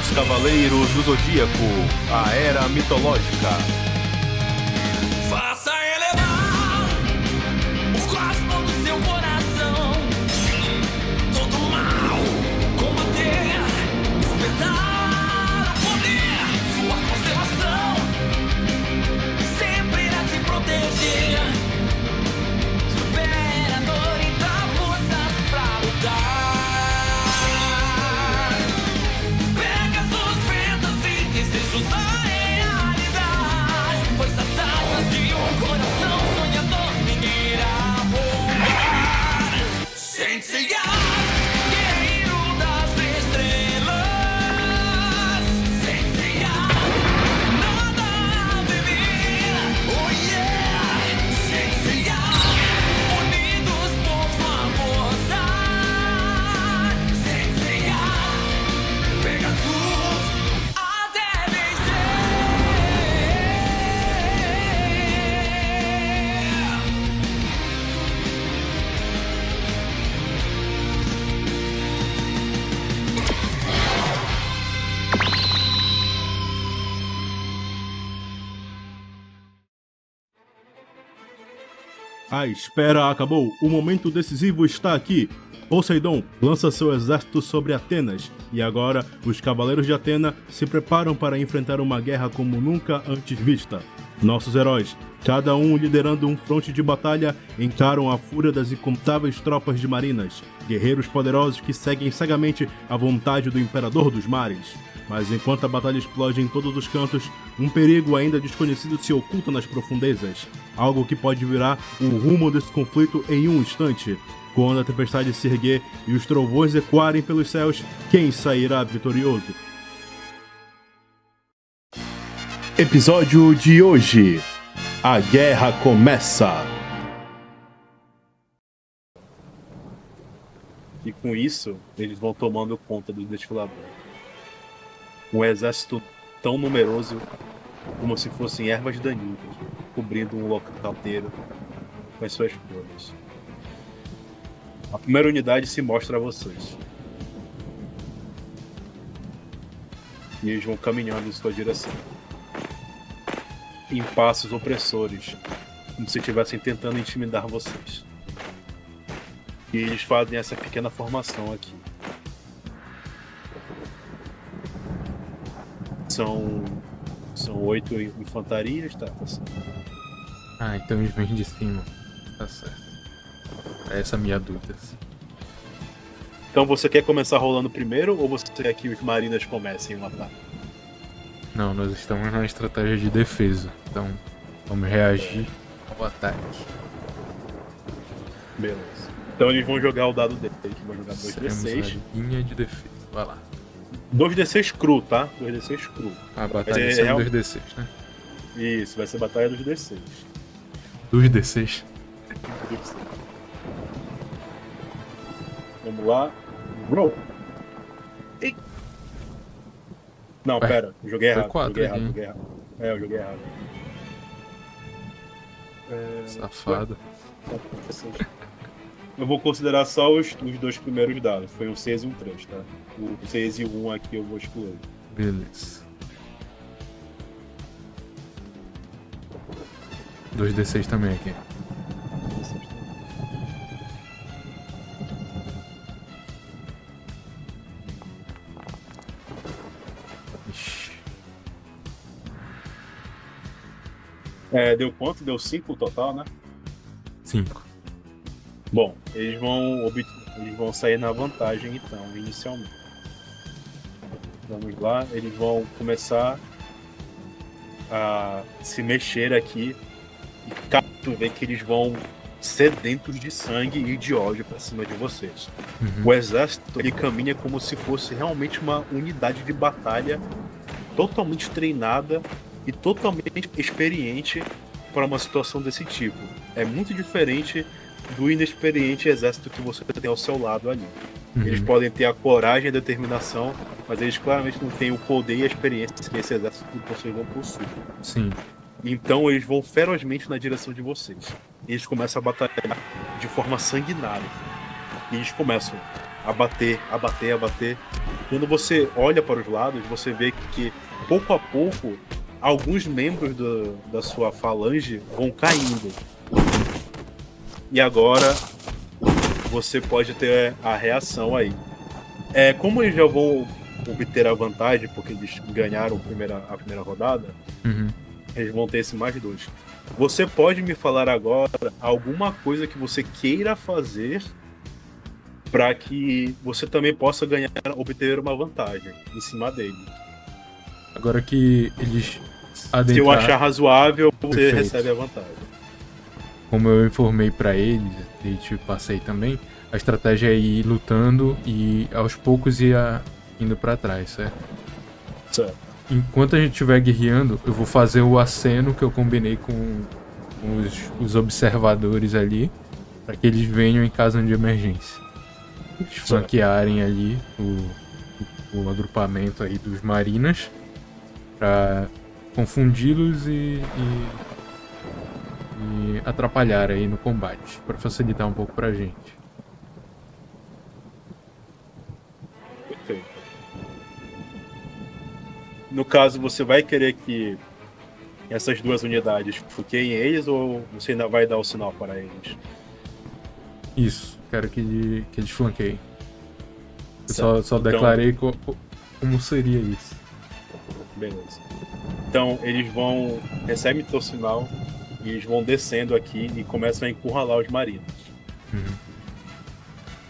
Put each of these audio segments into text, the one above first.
Os Cavaleiros do Zodíaco, a Era Mitológica. Faça elevar o cosmo do seu coração. Todo mal combater, despertar o poder. Sua constelação sempre irá te proteger. Supera a dor e dá forças pra lutar. Desejos a realizar, pois as asas de um coração sonhador ninguém irá roubar. Senseiya, guerreiro das estrelas. Senseiya, nada a temer. Oh yeah! Senseiya, unidos por sua força. Senseiya, Pegasus. A espera acabou, o momento decisivo está aqui. Poseidon lança seu exército sobre Atenas, e agora os Cavaleiros de Atena se preparam para enfrentar uma guerra como nunca antes vista. Nossos heróis, cada um liderando um fronte de batalha, encaram a fúria das incontáveis tropas de marinas, guerreiros poderosos que seguem cegamente a vontade do Imperador dos Mares. Mas enquanto a batalha explode em todos os cantos, um perigo ainda desconhecido se oculta nas profundezas. Algo que pode virar o rumo desse conflito em um instante. Quando a tempestade se erguer e os trovões ecoarem pelos céus, quem sairá vitorioso? Episódio de hoje: A Guerra Começa! E com isso, eles vão tomando conta do destilador. Um exército tão numeroso como se fossem ervas daninhas, cobrindo um local inteiro com as suas flores. A primeira unidade se mostra a vocês. E eles vão caminhando em sua direção. Em passos opressores, como se estivessem tentando intimidar vocês. E eles fazem essa pequena formação aqui. São 8 infantarias, tá certo. Ah, então eles vêm de cima. Tá certo. Essa é a minha dúvida. Então você quer começar rolando primeiro ou você quer que os marinas comecem o ataque? Não, nós estamos na estratégia de defesa. Então vamos reagir ao ataque. Beleza. Então eles vão jogar o dado deles. Vão jogar 2d6. Seremos a linha de defesa. Vai lá. 2d6 cru, tá? 2d6 cru. A batalha são 2d6, né? Isso, vai ser batalha dos d6. 2d6? Vamos lá. Roll! Ei! Não, Ué, pera. Eu joguei errado. quatro Joguei errado, aqui, joguei errado. É, eu joguei errado. Safado. Eu vou considerar só os dois primeiros dados. Foi um 6 e um 3, tá? O 6 e o 1 aqui eu vou excluir. Beleza. 2d6 também aqui. Ixi. Deu quanto? Deu 5 o total, né? 5. Bom, eles vão sair na vantagem então, inicialmente. Vamos lá, eles vão começar a se mexer aqui e tu vê que eles vão sedentos de sangue e de ódio para cima de vocês. O exército ele caminha como se fosse realmente uma unidade de batalha totalmente treinada e totalmente experiente para uma situação desse tipo. É muito diferente do inexperiente exército que você tem ao seu lado ali. Eles podem ter a coragem e a determinação, mas eles claramente não têm o poder e a experiência que esse exército que vocês vão possuir. Sim. Então eles vão ferozmente na direção de vocês. Eles começam a batalhar de forma sanguinária. E eles começam a bater, quando você olha para os lados, você vê que pouco a pouco alguns membros da sua falange vão caindo. E agora você pode ter a reação aí. Como eles já vão obter a vantagem, porque eles ganharam a primeira rodada, Uhum. eles vão ter esse +2. Você pode me falar agora alguma coisa que você queira fazer para que você também possa obter uma vantagem em cima dele. Agora que eles Se eu achar adentraram, razoável, você Perfeito. recebe a vantagem. como eu informei pra eles, e te passei também, a estratégia é ir lutando e aos poucos indo pra trás, certo? Certo. Enquanto a gente estiver guerreando, eu vou fazer o aceno que eu combinei com os observadores ali, para que eles venham em caso de emergência. Eles flanquearem ali o agrupamento aí dos marinas, para confundi-los e atrapalhar aí no combate, para facilitar um pouco pra gente. Perfeito. No caso, você vai querer que essas duas unidades foqueiem eles ou você ainda vai dar o sinal para eles? Isso, quero que eles flanqueiem. Eu Certo. só Então- declarei como seria isso. Beleza. Então eles recebem teu sinal e eles vão descendo aqui e começam a encurralar os marinos. Uhum.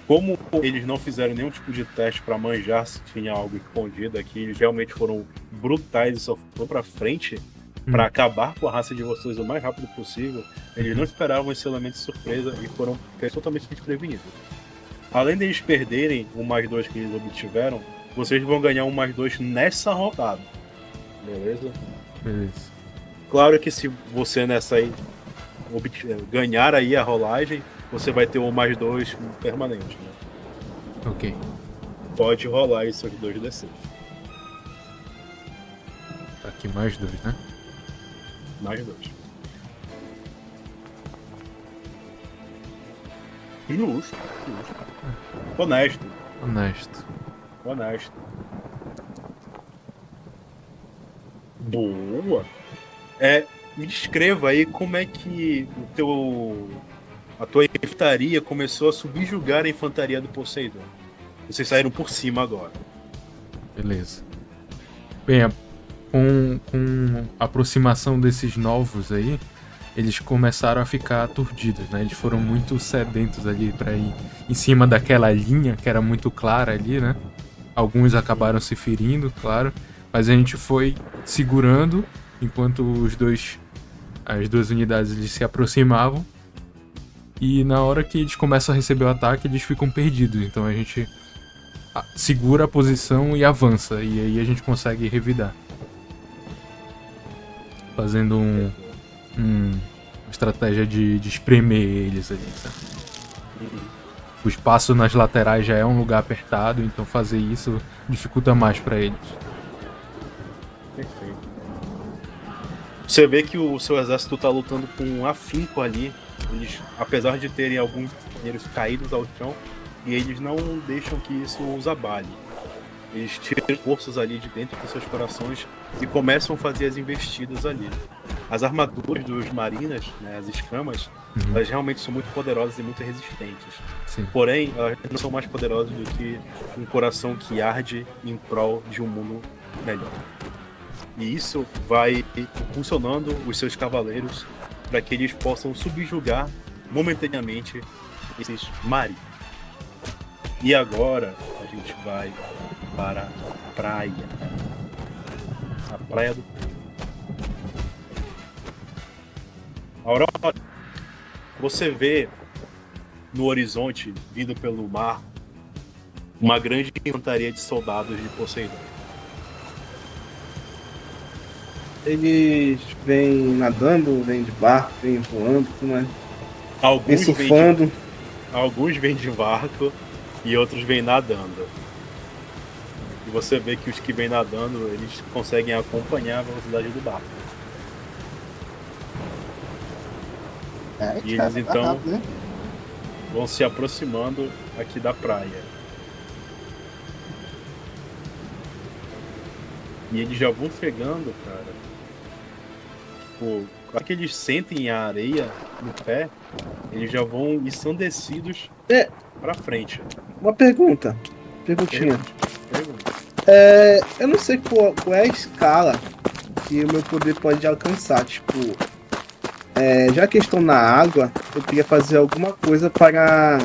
Como eles não fizeram nenhum tipo de teste para manjar se tinha algo escondido aqui, eles realmente foram brutais e só foram para frente para acabar com a raça de vocês o mais rápido possível. Eles não esperavam esse elemento de surpresa e foram totalmente desprevenidos. Além deles perderem o +2 que eles obtiveram, vocês vão ganhar um +2 nessa rodada. Beleza? Beleza. Claro que se você nessa aí ganhar aí a rolagem, você vai ter um +2 permanente, né? Ok. Pode rolar aí seus 2d6. Aqui mais 2, né? +2. Justo. Honesto. Honesto. Boa. Me descreva aí como é que a tua infantaria começou a subjugar a infantaria do Poseidon. Vocês saíram por cima agora. Beleza. Bem, com a aproximação desses novos aí, eles começaram a ficar aturdidos, né? Eles foram muito sedentos ali pra ir em cima daquela linha que era muito clara ali, né? Alguns acabaram se ferindo, claro, mas a gente foi segurando enquanto as duas unidades eles se aproximavam. E na hora que eles começam a receber o ataque, eles ficam perdidos. Então a gente segura a posição e avança. E aí a gente consegue revidar. Fazendo uma estratégia de espremer eles ali, sabe? O espaço nas laterais já é um lugar apertado, então fazer isso dificulta mais pra eles. Perfeito. Você vê que o seu exército tá lutando com um afinco ali. Eles, apesar de terem alguns companheiros caídos ao chão, e eles não deixam que isso os abale. Eles tiram forças ali de dentro dos seus corações e começam a fazer as investidas ali. As armaduras dos marinas, né, as escamas, elas realmente são muito poderosas e muito resistentes. Sim. Porém, elas não são mais poderosas do que um coração que arde em prol de um mundo melhor. E isso vai impulsionando os seus cavaleiros para que eles possam subjugar momentaneamente esses marinos. E agora a gente vai para a praia. A Praia do Povo. Aurora, você vê no horizonte, vindo pelo mar, uma grande infantaria de soldados de Poseidon. Eles vêm nadando, vêm de barco, vêm voando, como é? Vêm Alguns surfando. Alguns vêm de barco e outros vêm nadando. E você vê que os que vêm nadando, eles conseguem acompanhar a velocidade do barco. E eles, então, rápido, né? vão se aproximando aqui da praia. E eles já vão chegando, cara. Tipo, quando que eles sentem a areia no pé, eles já vão ensandecidos É. pra frente. Uma perguntinha. Pergunta. Eu não sei qual é a escala que o meu poder pode alcançar. Tipo, já que estão na água, eu queria fazer alguma coisa para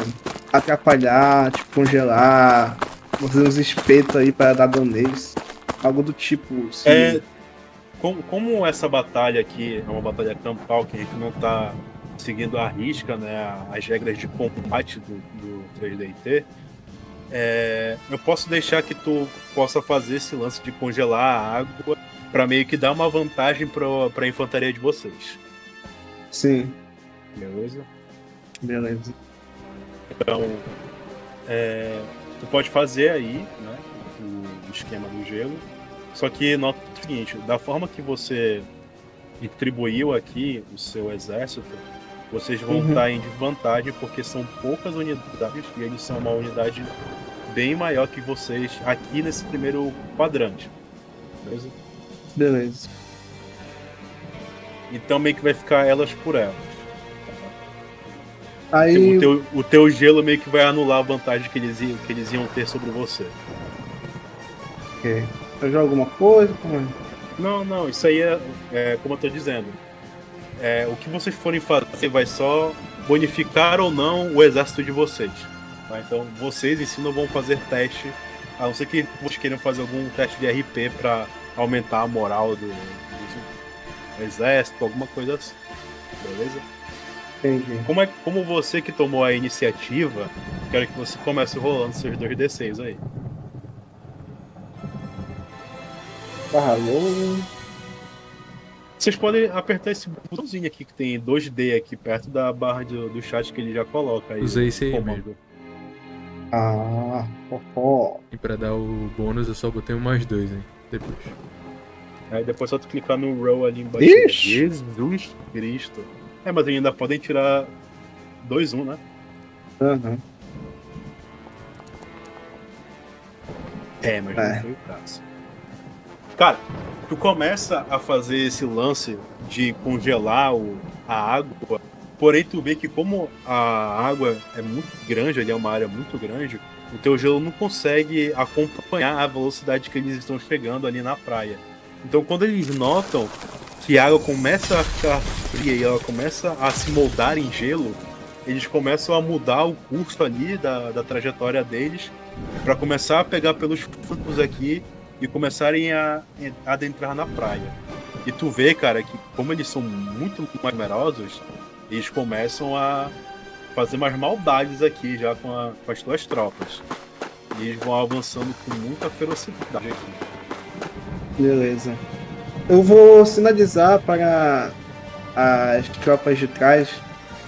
atrapalhar, tipo, congelar, fazer uns espetos aí para dar dano neles. Algo do tipo, se... É, como essa batalha aqui é uma batalha campal, que a gente não tá seguindo à risca, né, as regras de combate do 3DT, eu posso deixar que tu possa fazer esse lance de congelar a água pra meio que dar uma vantagem pra infantaria de vocês. Sim, Beleza? beleza. Então, tu pode fazer aí, né, o esquema do gelo. Só que nota o seguinte, da forma que você distribuiu aqui o seu exército, vocês vão estar em desvantagem porque são poucas unidades e eles são uma unidade bem maior que vocês aqui nesse primeiro quadrante. Beleza? Beleza. Então meio que vai ficar elas por elas. Aí, O teu gelo meio que vai anular a vantagem que eles iam ter sobre você. ok. Eu jogo alguma coisa? Como é? Não, isso aí é como eu tô dizendo. O que vocês forem fazer vai só bonificar ou não o exército de vocês. Tá? Então vocês em si não vão fazer teste, a não ser que vocês queiram fazer algum teste de RP para aumentar a moral do exército, alguma coisa assim. Beleza? Entendi. Como você que tomou a iniciativa, quero que você comece rolando seus 2d6 aí. Barralou. Vocês podem apertar esse botãozinho aqui que tem 2D aqui perto da barra do chat que ele já coloca aí. Usei esse aí comando. Ah, ó. E pra dar o bônus eu só botei um +2, hein? Depois. Aí depois só tu clicar no roll ali embaixo. Ixi! Jesus Cristo. Mas ainda podem tirar 2-1, né? Aham. Mas não foi o caso. Cara, tu começa a fazer esse lance de congelar a água, porém tu vê que como a água é muito grande, ali é uma área muito grande, o teu gelo não consegue acompanhar a velocidade que eles estão chegando ali na praia. Então quando eles notam que a água começa a ficar fria e ela começa a se moldar em gelo, eles começam a mudar o curso ali da trajetória deles para começar a pegar pelos flancos aqui e começarem a adentrar na praia. E tu vê, cara, que como eles são muito mais numerosos, eles começam a fazer umas maldades aqui já com as tuas tropas. E eles vão avançando com muita ferocidade aqui. Beleza. Eu vou sinalizar para as tropas de trás,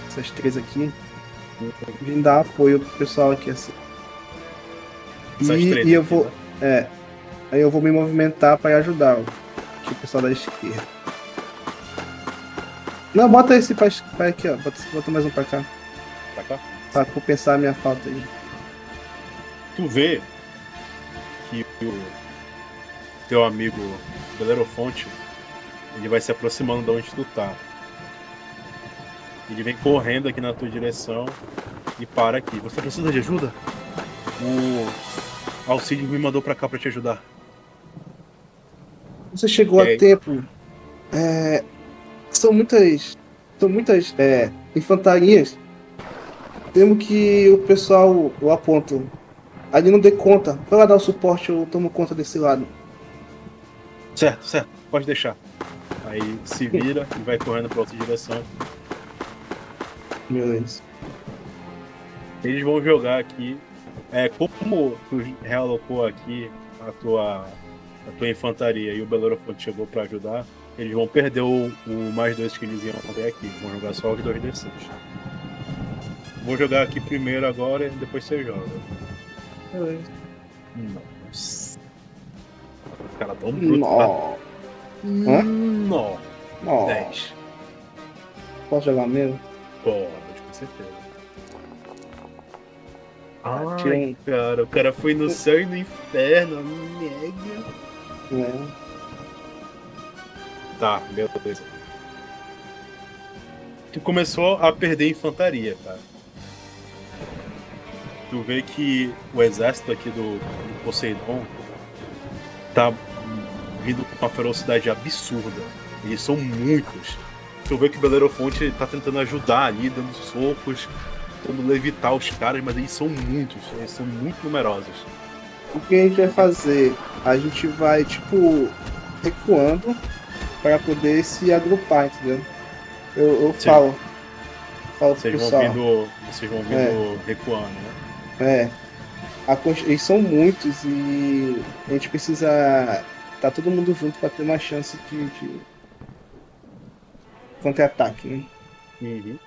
essas três aqui, vim dar apoio pro pessoal aqui assim. Essas três E eu aqui, vou. né? Aí eu vou me movimentar para ajudar aqui o pessoal da esquerda. Não, bota esse pra aqui, ó. Bota mais um pra cá. Pra cá. Pra compensar a minha falta aí. Tu vê que o teu amigo Belerofonte, ele vai se aproximando de onde tu tá. Ele vem correndo aqui na tua direção e para aqui. Você precisa de ajuda? O Alcide me mandou pra cá pra te ajudar. Você chegou Ok. a tempo. São muitas infantarias. Temos que o pessoal, eu aponto, ali não dê conta. Vai lá dar o suporte, eu tomo conta desse lado. Certo, pode deixar. Aí se vira e vai correndo pra outra direção. Beleza. Eles vão jogar aqui. Como tu realocou aqui a tua infantaria e o Belerofonte chegou pra ajudar, eles vão perder o +2 que eles iam ter aqui. Vão jogar só os 2d6. Vou jogar aqui primeiro agora e depois você joga. Beleza. Nossa. Cara, tão bruto, tá? Hã? Não. 10. Posso jogar mesmo? Pode, com certeza. Tira Ai, cara, o cara foi no céu e no inferno, mega. né? Tá, beleza. Tu começou a perder infantaria, cara. Tu vê que o exército aqui do Poseidon tá vindo com uma ferocidade absurda. Eles são muitos. Tu vê que o Belerofonte tá tentando ajudar ali, dando socos, tentando levitar os caras, mas eles são muitos, eles são muito numerosos. O que a gente vai fazer? A gente vai, tipo, recuando para poder se agrupar, entendeu? Eu Sim. falo pro Vocês vão pessoal. vindo recuando, né? É. Eles são muitos e a gente precisa tá todo mundo junto para ter uma chance de contra-ataque, né? Uhum.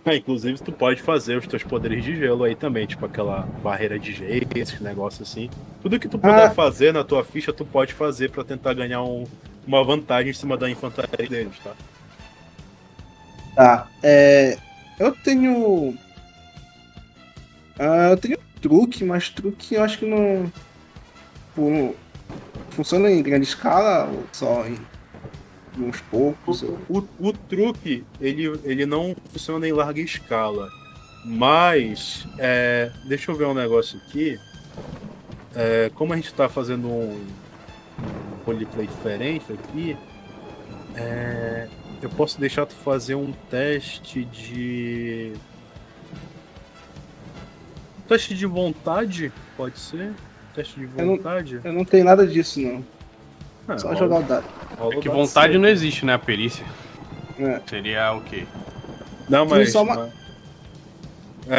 Inclusive, tu pode fazer os teus poderes de gelo aí também, tipo aquela barreira de gelo, esses negócios assim. Tudo que tu puder fazer na tua ficha, tu pode fazer pra tentar ganhar uma vantagem em cima da infantaria deles, tá? Tá. Eu tenho. Eu tenho truque, mas truque eu acho que não. Tipo, funciona em grande escala ou só em uns poucos? O truque, ele não funciona em larga escala. Mas, deixa eu ver um negócio aqui. Como a gente tá fazendo um roleplay diferente aqui, eu posso deixar tu fazer um teste de... Teste de vontade, pode ser? Teste de vontade? Eu não tenho nada disso, não. Só rola- jogar o dado. rola É que o dado vontade seco. não existe, né? A perícia. É. Seria o quê? Não, mas... Só uma-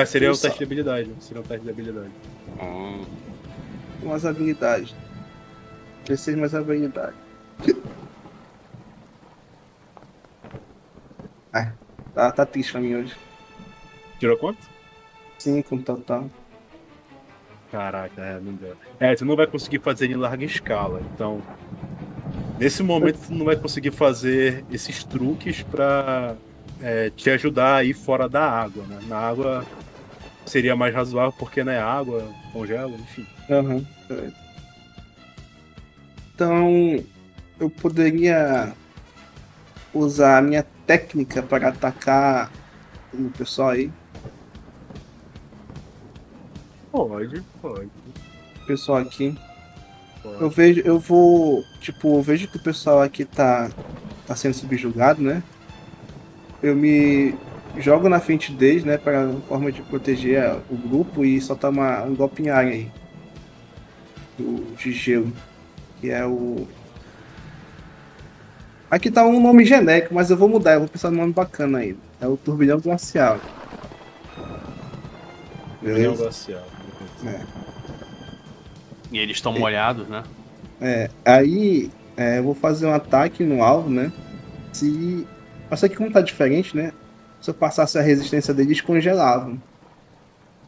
seria um Só- teste de habilidade. Seria um teste de habilidade. Umas habilidades. Crescer mais habilidade. Ai, tá triste pra mim hoje. Tirou quanto? 5 no total. Caraca, não deu. Tu não vai conseguir fazer em larga escala. Então, nesse momento, tu não vai conseguir fazer esses truques pra te ajudar a ir fora da água, né? Na água seria mais razoável porque, né, água, congela, enfim. Aham. Então, eu poderia usar a minha técnica para atacar o pessoal aí. Pode. O pessoal aqui. pode. Eu vejo que o pessoal aqui tá sendo subjugado, né? Eu me jogo na frente deles, né? Para forma de proteger o grupo e soltar um golpe em área aí. De gelo. Que é o. Aqui tá um nome genérico, mas eu vou mudar, eu vou pensar num nome bacana aí. É o Turbilhão Glacial. Opinião Beleza? glacial. E eles estão molhados, né? Aí eu vou fazer um ataque no alvo, né? Mas só que como tá diferente, né? Se eu passasse a resistência deles, congelavam.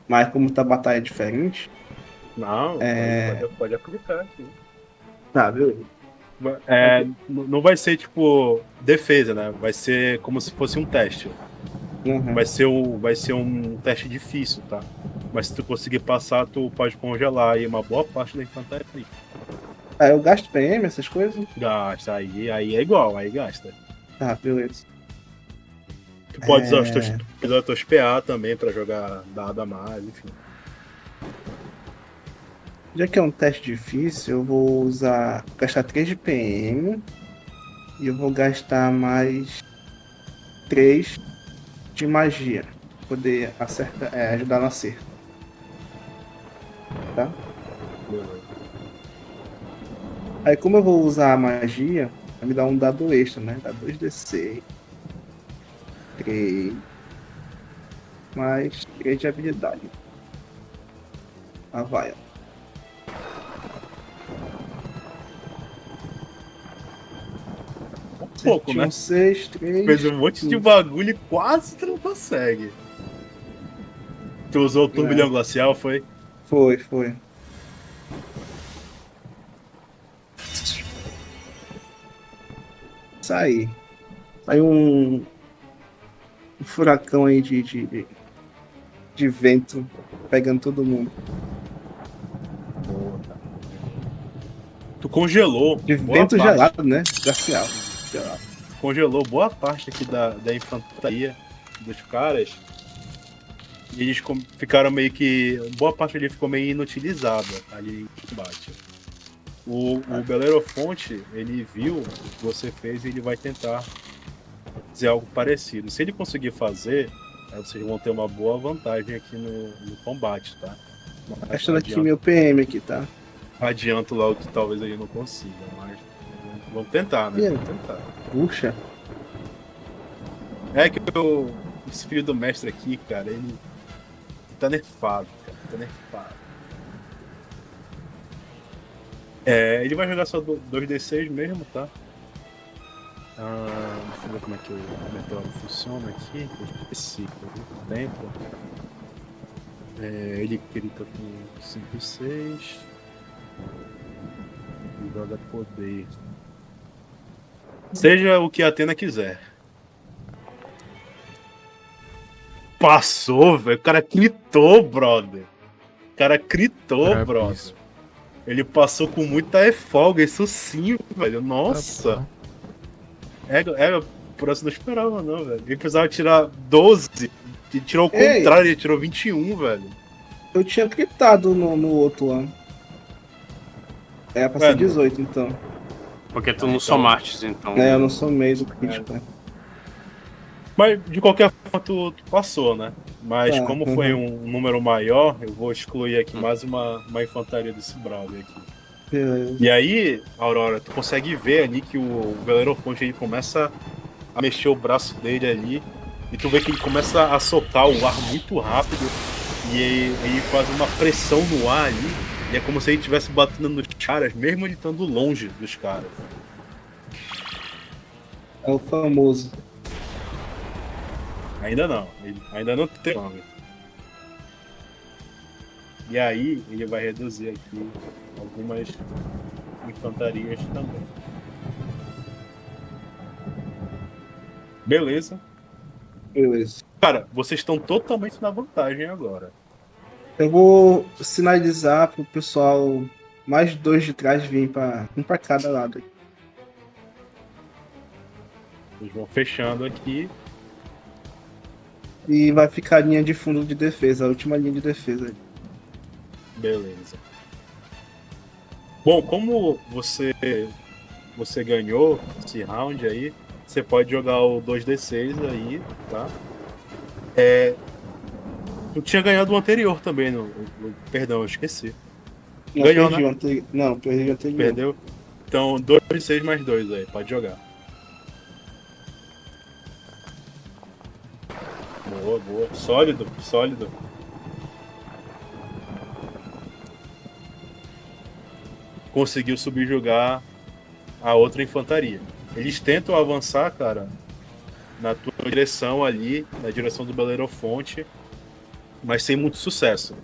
Mas como tá a batalha diferente. Não, pode aplicar aqui. Tá, beleza. Não vai ser tipo defesa, né? Vai ser como se fosse um teste. Uhum. Vai ser um teste difícil, tá? Mas se tu conseguir passar, tu pode congelar aí uma boa parte da infantaria. Eu gasto PM, essas coisas? Gasta, aí é igual, aí gasta. Tá, beleza. Tu pode usar os teus PA também pra jogar dado a mais, enfim. Já que é um teste difícil, eu vou gastar 3 de PM. E eu vou gastar mais 3 de magia. Pra poder ajudar no acerto. Tá? Beleza. Aí como eu vou usar a magia, vai me dar um dado extra, né? Dá 2d6. 3. Mais 3 de habilidade. Vai, ó. Um pouco, né? 6, 3. Fez um monte de bagulho e quase tu não consegue. Tu usou o turbilhão glacial, foi? Foi. Sai um furacão aí de vento pegando todo mundo. Tu congelou De boa vento parte- gelado, né? Glacial. Gelado. congelou boa parte aqui da infantaria dos caras. E eles ficaram meio que. Boa parte ali ficou meio inutilizada ali em combate. O Belerofonte, ele viu o que você fez e ele vai tentar fazer algo parecido. Se ele conseguir fazer, aí vocês vão ter uma boa vantagem aqui no combate, tá? Achando aqui meu PM aqui, tá? Adianto logo que talvez ele não consiga, mas vamos tentar, né? E aí? Vamos tentar. Puxa. É que esse filho do mestre aqui, cara, ele tá nerfado, cara. Tá nerfado. Ele vai jogar só 2d6 mesmo, tá? Deixa eu ver como é que o meteoro funciona aqui. Eu esqueci por muito tempo. Ele tá com 5 e 6. E joga poder. Seja o que a Atena quiser. Passou, velho. O cara critou, brother. O cara critou, Brabíssimo. brother. Ele passou com muita folga, isso sim, velho. Nossa. Por essa não esperava, não, velho. Ele precisava tirar 12. Ele tirou o Ei. contrário, ele tirou 21, velho. Eu tinha gritado no outro ano. É pra Ué, ser 18, então. Porque tu não Então- somaste, então. Eu não sou meio do crítico, né? Mas de qualquer forma tu passou, né? Mas Tá, como foi um número maior, eu vou excluir aqui mais uma infantaria desse brother aqui. Beleza. E aí, Aurora, tu consegue ver ali que o Belerofonte ele começa a mexer o braço dele ali. E tu vê que ele começa a soltar o ar muito rápido. E ele faz uma pressão no ar ali. E é como se ele estivesse batendo nos caras, mesmo ele estando longe dos caras. É o famoso. Ainda não. Ele ainda não tem nome. E aí ele vai reduzir aqui algumas infantarias também. Beleza. Beleza. Cara, vocês estão totalmente na vantagem agora. Eu vou sinalizar pro pessoal mais 2 de trás virem um pra cada lado. Eles vão fechando aqui. E vai ficar a linha de fundo de defesa, a última linha de defesa. Beleza. Bom, como você ganhou esse round aí, você pode jogar o 2d6 aí, tá? Tu tinha ganhado o anterior também, perdão, eu esqueci. Não, Ganhou, perdi né? o anterior. Não, perdi o anterior. Perdeu? Então 2d6 mais 2 aí, pode jogar. Boa, boa. Sólido, sólido. Conseguiu subjugar a outra infantaria. Eles tentam avançar, cara, na tua direção ali, na direção do Belerofonte, mas sem muito sucesso.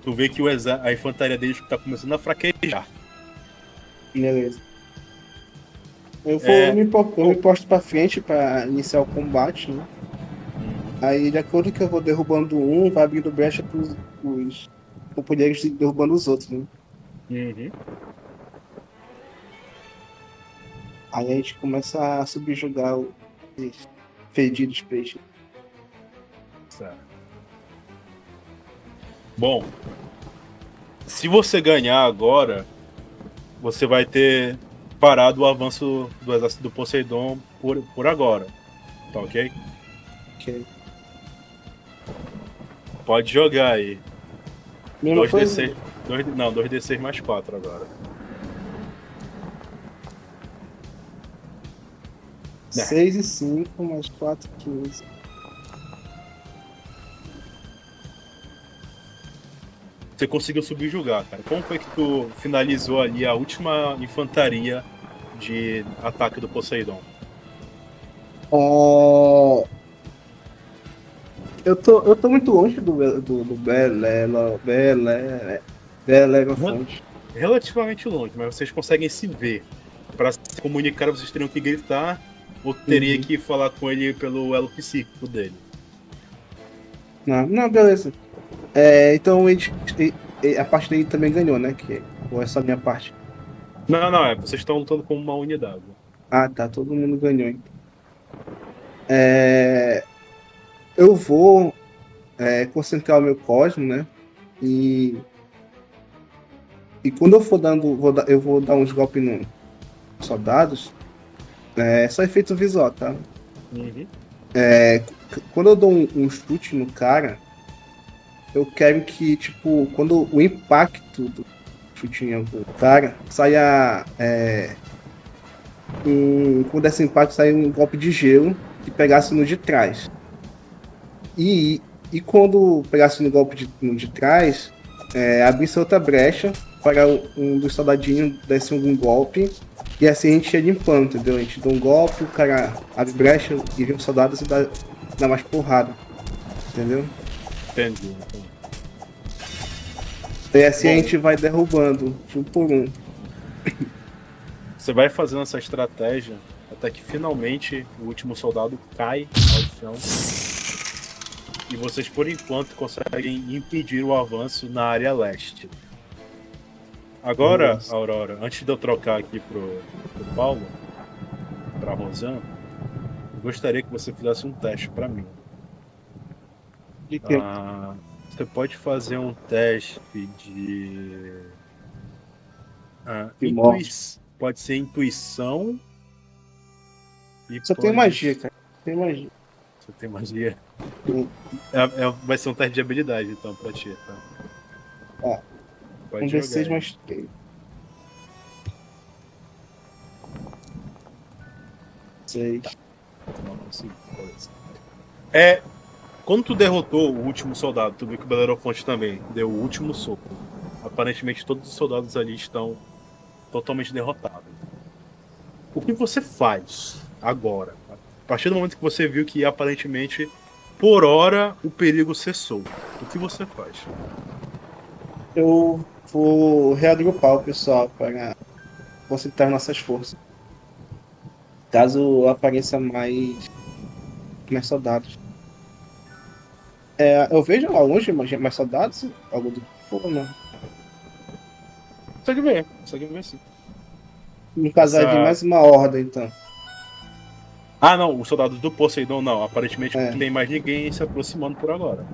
Tu vê que a infantaria deles tá começando a fraquejar. Beleza. Eu me posto pra frente pra iniciar o combate, né? Aí, de acordo que eu vou derrubando um, vai abrindo brecha pros companheiros e derrubando os outros, né? Uhum. Aí a gente começa a subjugar os fedidos peixes. Certo. Bom, se você ganhar agora, você vai ter parado o avanço do exército do Poseidon por agora. Tá ok? Ok. Pode jogar aí. Mesma coisa. 2d6. 2d6 mais 4 agora. 6 e 5, mais 4, 15. Você conseguiu subjugar, cara. Como foi que tu finalizou ali a última infantaria de ataque do Poseidon? Eu tô muito longe do Belerofonte. Relativamente longe, mas vocês conseguem se ver. Para se comunicar, vocês teriam que gritar ou teria que falar com ele pelo elo psíquico dele. Não, beleza. Então a parte dele também ganhou, né? Ou é só a minha parte? Não, vocês estão lutando como uma unidade. Ah, tá, todo mundo ganhou, então. Eu vou concentrar o meu cosmo, né? E, e quando eu for dando, eu vou dar uns golpes nos soldados. É só efeito visual, tá? Uhum. Quando eu dou um chute no cara, eu quero que, tipo, quando o impacto do chute em algum cara, saia. Quando esse impacto saia um golpe de gelo que pegasse no de trás. E, e quando pegasse no golpe no de trás, abrisse outra brecha para um dos soldadinhos desse um golpe. E assim a gente ia limpando, entendeu? A gente dá um golpe, o cara abre brecha e vem os soldados e dá mais porrada. Entendeu? Entendi. Então. E assim a Bom. gente vai derrubando, um por um. Você vai fazendo essa estratégia até que finalmente o último soldado cai ao chão. E vocês, por enquanto, conseguem impedir o avanço na área leste. Agora, Nossa. Aurora, antes de eu trocar aqui pro Paulo, pra Rosan, eu gostaria que você fizesse um teste pra mim. De quê? Você pode fazer um teste de. De morte. Pode ser intuição. E Só tem pode- magia, cara. Tem magia. Você tem magia. Sim. Vai ser um teste de habilidade, então, pra ti, tá? Ó, Pode um jogar. D6 aí. mais 3. 6. Não consigo. Beleza. Quando tu derrotou o último soldado, tu viu que o Belerofonte também deu o último soco. Aparentemente todos os soldados ali estão totalmente derrotados. O que você faz agora? A partir do momento que você viu que aparentemente, por hora, o perigo cessou. O que você faz? Eu vou reagrupar o pessoal para concentrar nossas forças. Caso apareça mais soldados. Eu vejo lá longe mais soldados? Algo do tipo ou não? Consegue ver sim. No caso, vai vir mais uma horda, então. Ah, não, os soldados do Poseidon não. Aparentemente É. não tem mais ninguém se aproximando por agora.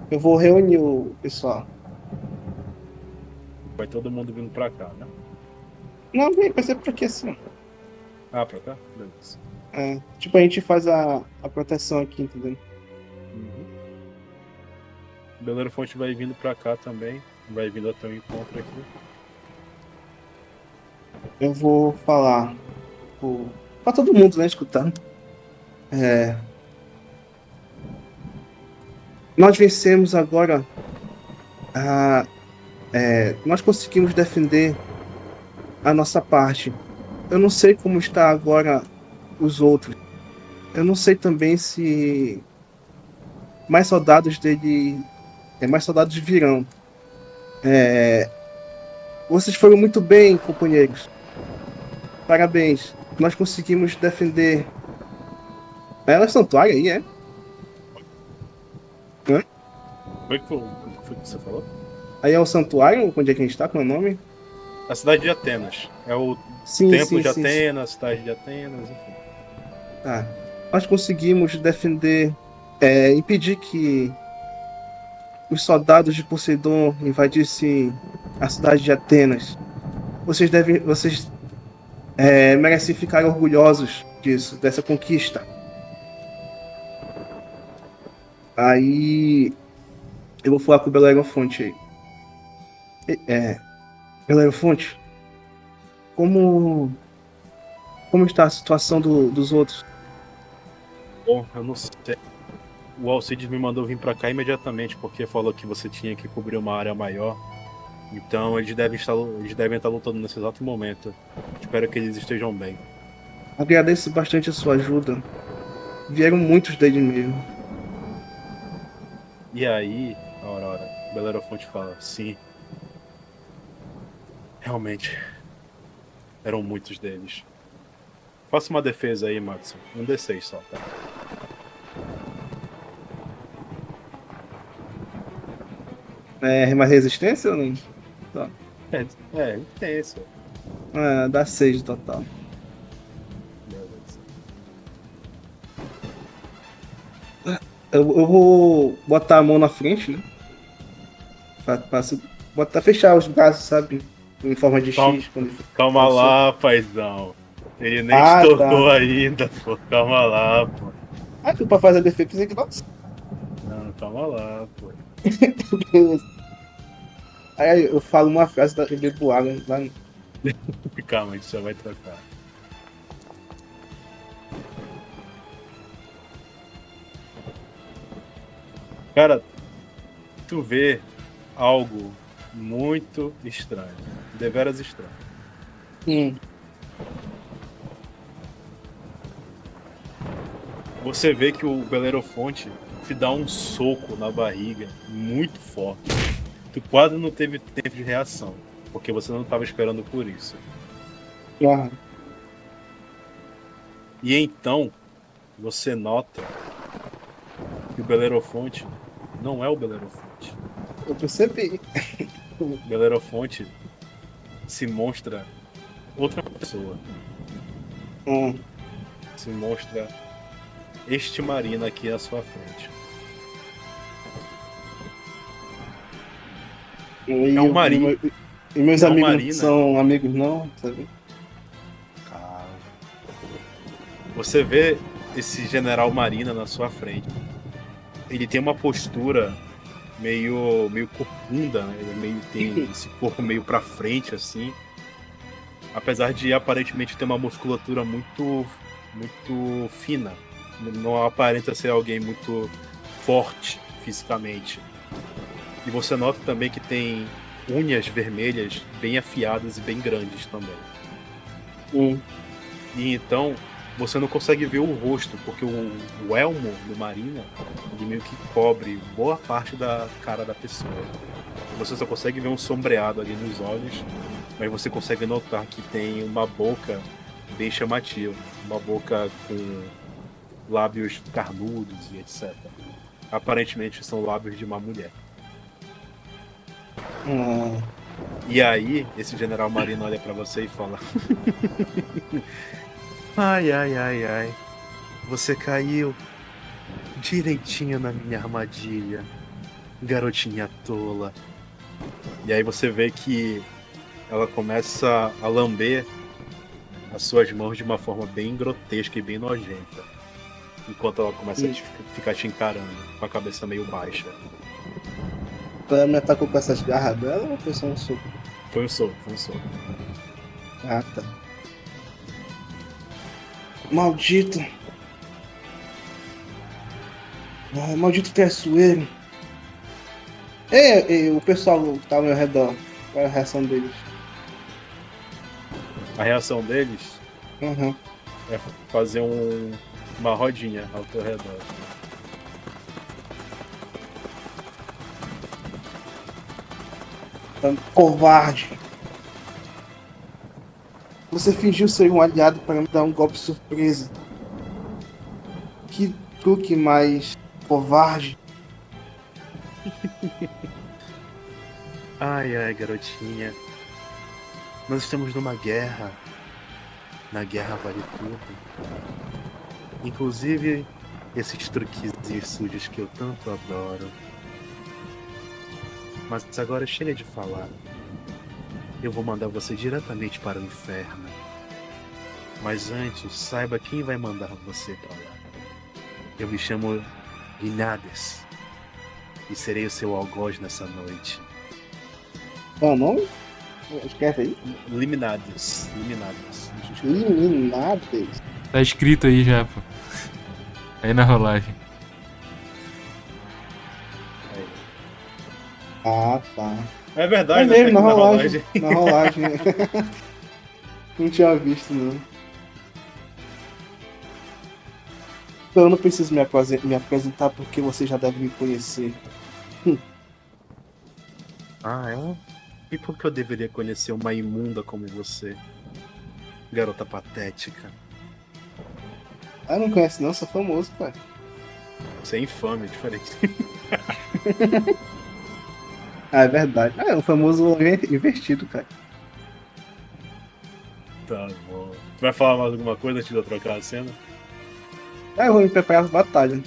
Eu vou reunir o pessoal. Vai todo mundo vindo pra cá, né? Não, vai ser por aqui assim. Ah, pra cá? Beleza. Tipo, a gente faz a proteção aqui, entendeu? Belerofonte vai vindo pra cá também. Vai vindo até o encontro aqui. Eu vou falar pra todo mundo, né, escutar. Nós vencemos agora. Nós conseguimos defender a nossa parte. Eu não sei como está agora os outros. Eu não sei também se mais soldados mais soldados virão. Vocês foram muito bem, companheiros. Parabéns. Nós conseguimos defender. É o santuário aí, é? Foi que você falou? Aí é o santuário? Onde é que a gente tá? Qual é o nome? A cidade de Atenas. É o Sim, templo de sim. Atenas, cidade de Atenas, enfim. Tá. Nós conseguimos defender, impedir que os soldados de Poseidon invadissem a cidade de Atenas. Vocês merecem ficar orgulhosos disso, dessa conquista. Aí eu vou falar com o Belerofonte aí. Belerofonte, como está a situação dos outros? Bom, eu não sei. O Alcides me mandou vir pra cá imediatamente porque falou que você tinha que cobrir uma área maior. Então eles devem estar lutando nesse exato momento. Espero que eles estejam bem. Agradeço bastante a sua ajuda. Vieram muitos deles mesmo. E aí, Aurora, Belerofonte fala, sim. Realmente. Eram muitos deles. Faça uma defesa aí, Matson. Um D6 só, tá? Mais resistência ou não? Tá. Intenso. Dá 6 total. Beleza. Eu vou botar a mão na frente, né? Fechar os braços, sabe? Em forma de Calma. X. Quando Calma Passou. lá, paizão. Ele nem Ah, estourou tá. ainda, pô. Calma lá, pô. Fui pra fazer defesa, pensei que nossa. Não, calma lá, pô. Beleza. Aí eu falo uma frase da TV do Alan lá no. Calma, a gente já vai trocar. Cara, tu vê algo muito estranho. Deveras estranho. Você vê que o Belerofonte te dá um soco na barriga muito forte. Tu quase não teve tempo de reação, porque você não estava esperando por isso. Ah, E então, você nota que o Belerofonte não é o Belerofonte. eu percebi. O Belerofonte se mostra outra pessoa. Se mostra este Marina aqui à sua frente. E, É um Marina. e meus É um amigos Marina. não são amigos, não, sabe? Calma. Você vê esse general Marina na sua frente. Ele tem uma postura meio corcunda, né? Ele tem esse corpo meio pra frente, assim. Apesar de aparentemente ter uma musculatura muito fina. Não aparenta ser alguém muito forte fisicamente. E você nota também que tem unhas vermelhas bem afiadas e bem grandes também. E então você não consegue ver o rosto, porque o elmo do Marina ele meio que cobre boa parte da cara da pessoa. Você só consegue ver um sombreado ali nos olhos, mas você consegue notar que tem uma boca bem chamativa, uma boca com lábios carnudos e etc. Aparentemente são lábios de uma mulher. E aí, esse general Marino olha pra você e fala: ai, ai, ai, ai. Você caiu direitinho na minha armadilha, garotinha tola. E aí você vê que ela começa a lamber as suas mãos de uma forma bem grotesca e bem nojenta. Enquanto ela começa a ficar te encarando, com a cabeça meio baixa. Ela me atacou com essas garras dela ou foi só um soco? Foi um soco, foi um soco. Ah, tá. Maldito. Maldito traiçoeiro. Ei, o pessoal que tá ao meu redor, qual é a reação deles? A reação deles Uhum. é fazer uma rodinha ao teu redor. Covarde. Você fingiu ser um aliado para me dar um golpe surpresa. Que truque mais covarde. Ai, ai, garotinha. Nós estamos numa guerra. Na guerra vale tudo. Inclusive esses truquezinhos sujos que eu tanto adoro. Mas agora chega de falar. Eu vou mandar você diretamente para o inferno. Mas antes, saiba quem vai mandar você para lá. Eu me chamo Guinades. E serei o seu algoz nessa noite. Qual é o nome? Escreve aí. Liminades. Liminades. Liminades. Tá escrito aí já, pô. Aí na rolagem. Aí. Ah, tá. É verdade, É né? mesmo, Tá na aqui rolagem. Na rolagem. Não tinha visto, não. Então eu não preciso me apresentar porque você já deve me conhecer. Ah, é? E por que eu deveria conhecer uma imunda como você? Garota patética. Ah, não conhece não? Sou famoso, cara. Você é infame, é diferente. Ah, é verdade. Ah, é um famoso invertido, cara. Tá bom. Tu vai falar mais alguma coisa antes de eu trocar a cena? Eu vou me preparar pra batalha.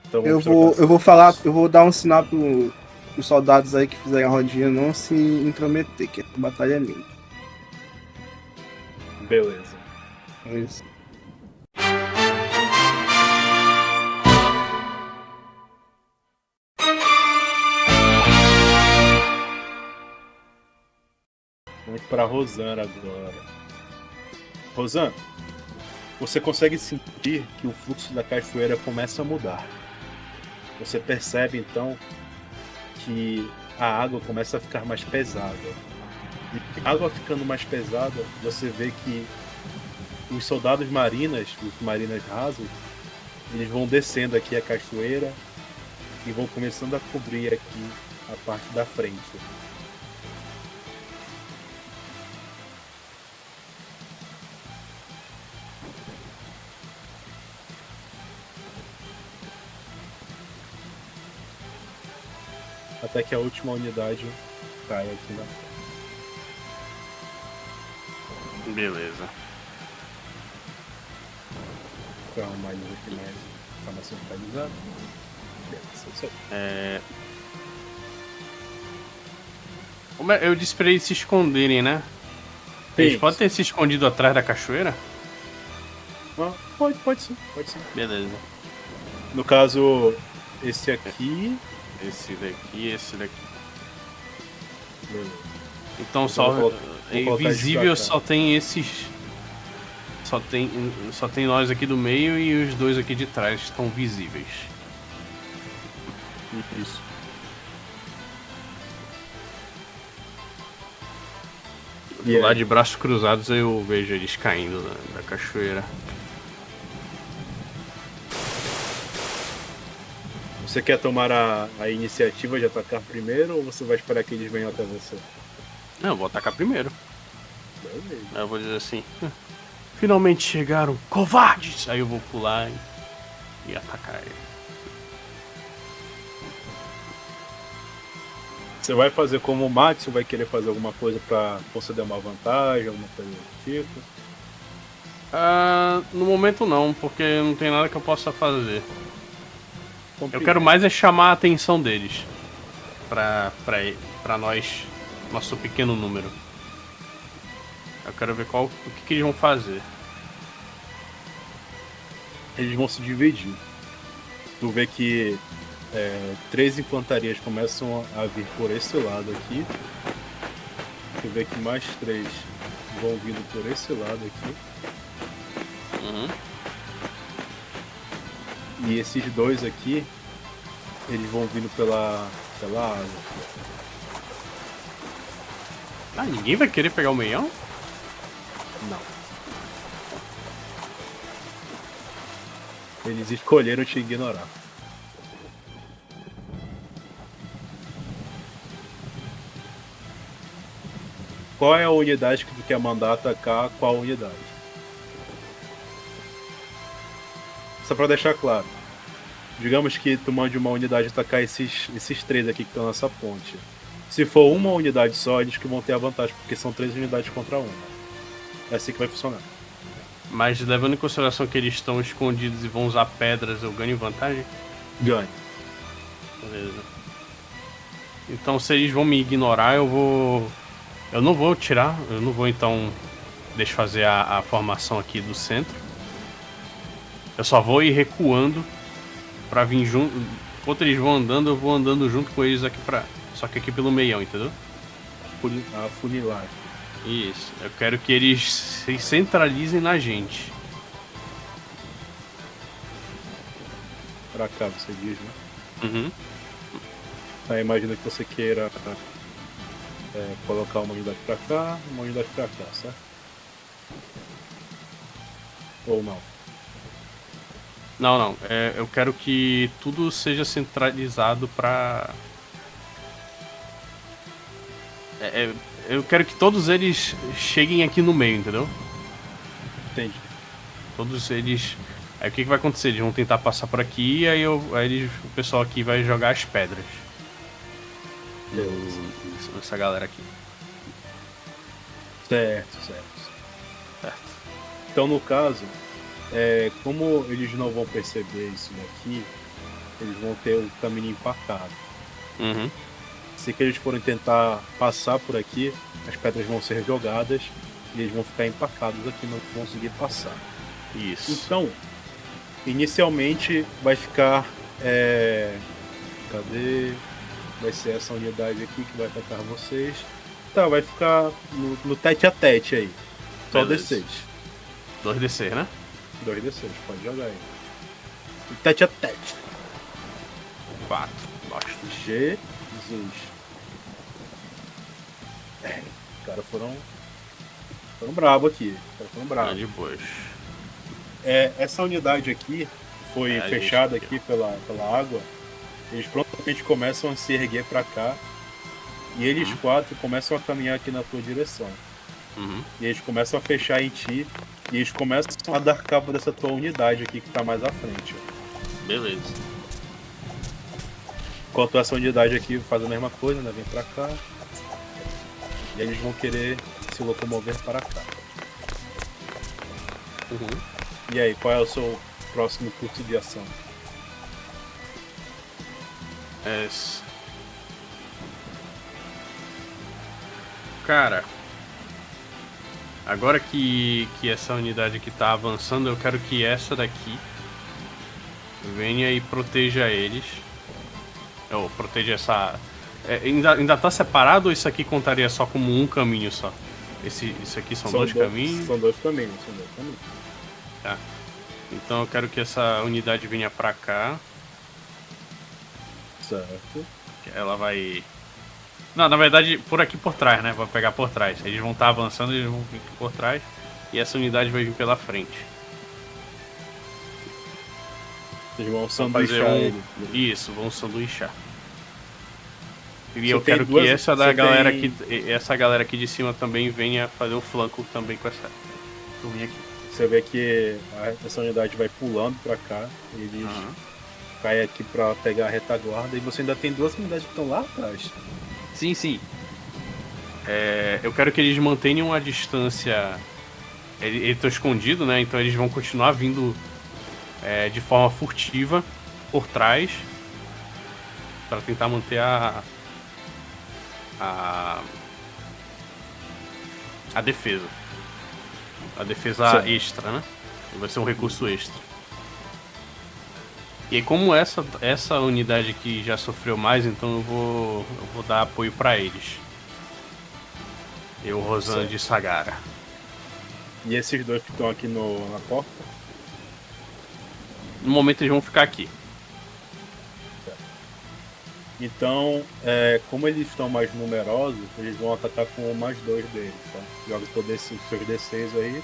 Então Eu vamos trocar a cena. vou falar, eu vou dar um sinal pros soldados aí que fizeram a rodinha não se intrometer, que a batalha é minha. Beleza. É isso. Vamos pra Rosana agora. Rosana, você consegue sentir que o fluxo da cachoeira começa a mudar. Você percebe então que a água começa a ficar mais pesada. E a água ficando mais pesada, você vê que os soldados marinas, os marinas rasos, eles vão descendo aqui a cachoeira e vão começando a cobrir aqui a parte da frente. Até que a última unidade cai aqui na frente. Beleza. Vou arrumar eles aqui mais informação localizada. Beleza, isso aí. Como eu disse pra eles se esconderem, né? Eles podem ter se escondido atrás da cachoeira? Ah, pode sim, pode sim. Beleza. No caso, esse aqui. Esse daqui, esse daqui. Beleza. Então Então só vou colocar invisível eles pra cá. só tem esses. Só tem nós aqui do meio e os dois aqui de trás estão visíveis. Isso. Do lado de braços cruzados eu vejo eles caindo da cachoeira. Você quer tomar a iniciativa de atacar primeiro ou você vai esperar que eles venham até você? Não, eu vou atacar primeiro. Beleza. Aí eu vou dizer assim: finalmente chegaram, covardes! Aí eu vou pular e atacar ele. Você vai fazer como o Max ou vai querer fazer alguma coisa pra conceder uma vantagem, alguma coisa do tipo? No momento não, porque não tem nada que eu possa fazer. Eu Compreendo. quero mais é chamar a atenção deles. Pra nós, nosso pequeno número. Eu quero ver o que eles vão fazer. Eles vão se dividir. Tu vê que 3 infantarias começam a vir por esse lado aqui. Tu vê que mais 3 vão vindo por esse lado aqui. Uhum. E esses 2 aqui, eles vão vindo pela água. Ah, ninguém vai querer pegar o meião? Não. Eles escolheram te ignorar. Qual é a unidade que tu quer mandar atacar qual unidade? Só pra deixar claro. Digamos que tu mande uma unidade atacar esses 3 aqui que estão nessa ponte. Se for uma unidade só, eles que vão ter a vantagem, porque são 3 unidades contra 1. É assim que vai funcionar. Mas levando em consideração que eles estão escondidos e vão usar pedras, eu ganho vantagem? Ganhe. Beleza. Então se eles vão me ignorar, eu não vou tirar, eu não vou então desfazer a formação aqui do centro. Eu só vou ir recuando pra vir junto. Enquanto eles vão andando, eu vou andando junto com eles aqui só que aqui pelo meião, entendeu? A funilar. Isso. Eu quero que eles se centralizem na gente. Pra cá, você diz, né? Uhum. Tá, imagina que você queira colocar uma unidade pra cá, uma unidade pra cá, certo? Ou não? Não. Eu quero que tudo seja centralizado pra... eu quero que todos eles cheguem aqui no meio, entendeu? Entendi. Todos eles... Aí o que vai acontecer? Eles vão tentar passar por aqui e aí o pessoal aqui vai jogar as pedras. Essa galera aqui. Certo. Então, no caso, como eles não vão perceber isso daqui, eles vão ter o caminho empacado. Uhum. Se que eles forem tentar passar por aqui, as pedras vão ser jogadas e eles vão ficar empacados aqui, não vão conseguir passar. Isso. Então, inicialmente vai ficar. Cadê? Vai ser essa unidade aqui que vai atacar vocês. Tá, vai ficar no tete a tete aí. Só Beleza. D6. 2d6, né? 2D6, pode jogar aí. Tete a tete. 4. Bosta. Jesus. Os caras foram brabo aqui. Os caras foram Tá bravos. de boas. Essa unidade aqui foi É, fechada isso aqui pela água. Eles prontamente começam a se erguer pra cá. E eles quatro começam a caminhar aqui na tua direção. Uhum. E eles começam a fechar em ti. E eles começam a dar cabo dessa tua unidade aqui que tá mais à frente. Beleza. Enquanto essa unidade aqui faz a mesma coisa, né? Vem pra cá. E eles vão querer se locomover para cá. Uhum. E aí, qual é o seu próximo curso de ação? Cara, agora que essa unidade aqui tá avançando, eu quero que essa daqui venha e proteja eles. Ou proteja essa. Ainda tá separado ou isso aqui contaria só como um caminho só? Isso aqui são dois caminhos? São dois caminhos, Tá. Então eu quero que essa unidade venha pra cá. Certo. Que ela vai. Não, na verdade, por aqui por trás, né? Vai pegar por trás. Eles vão estar avançando, eles vão vir por trás. E essa unidade vai vir pela frente. Eles vão Vamos sanduichar fazer ele. Isso, vamos sanduichar. E Você eu tem quero duas- que essa você galera tem- aqui, essa galera aqui de cima também venha fazer o flanco também com essa turminha aqui. Você vê que essa unidade vai pulando pra cá. E eles Aham. caem aqui pra pegar a retaguarda. E você ainda tem duas unidades que estão lá atrás. Sim, sim. Eu quero que eles mantenham a distância. Eles estão escondidos, né? Então eles vão continuar vindo de forma furtiva por trás para tentar manter a defesa. A defesa Certo. extra, né? Vai ser um recurso extra. E aí, como essa unidade aqui já sofreu mais, então eu vou dar apoio pra eles. Eu, Rosan de Sagara. E esses dois que estão aqui na porta. No momento eles vão ficar aqui. Então, como eles estão mais numerosos, eles vão atacar com mais dois deles, tá? Joga todos esses seus D6 aí.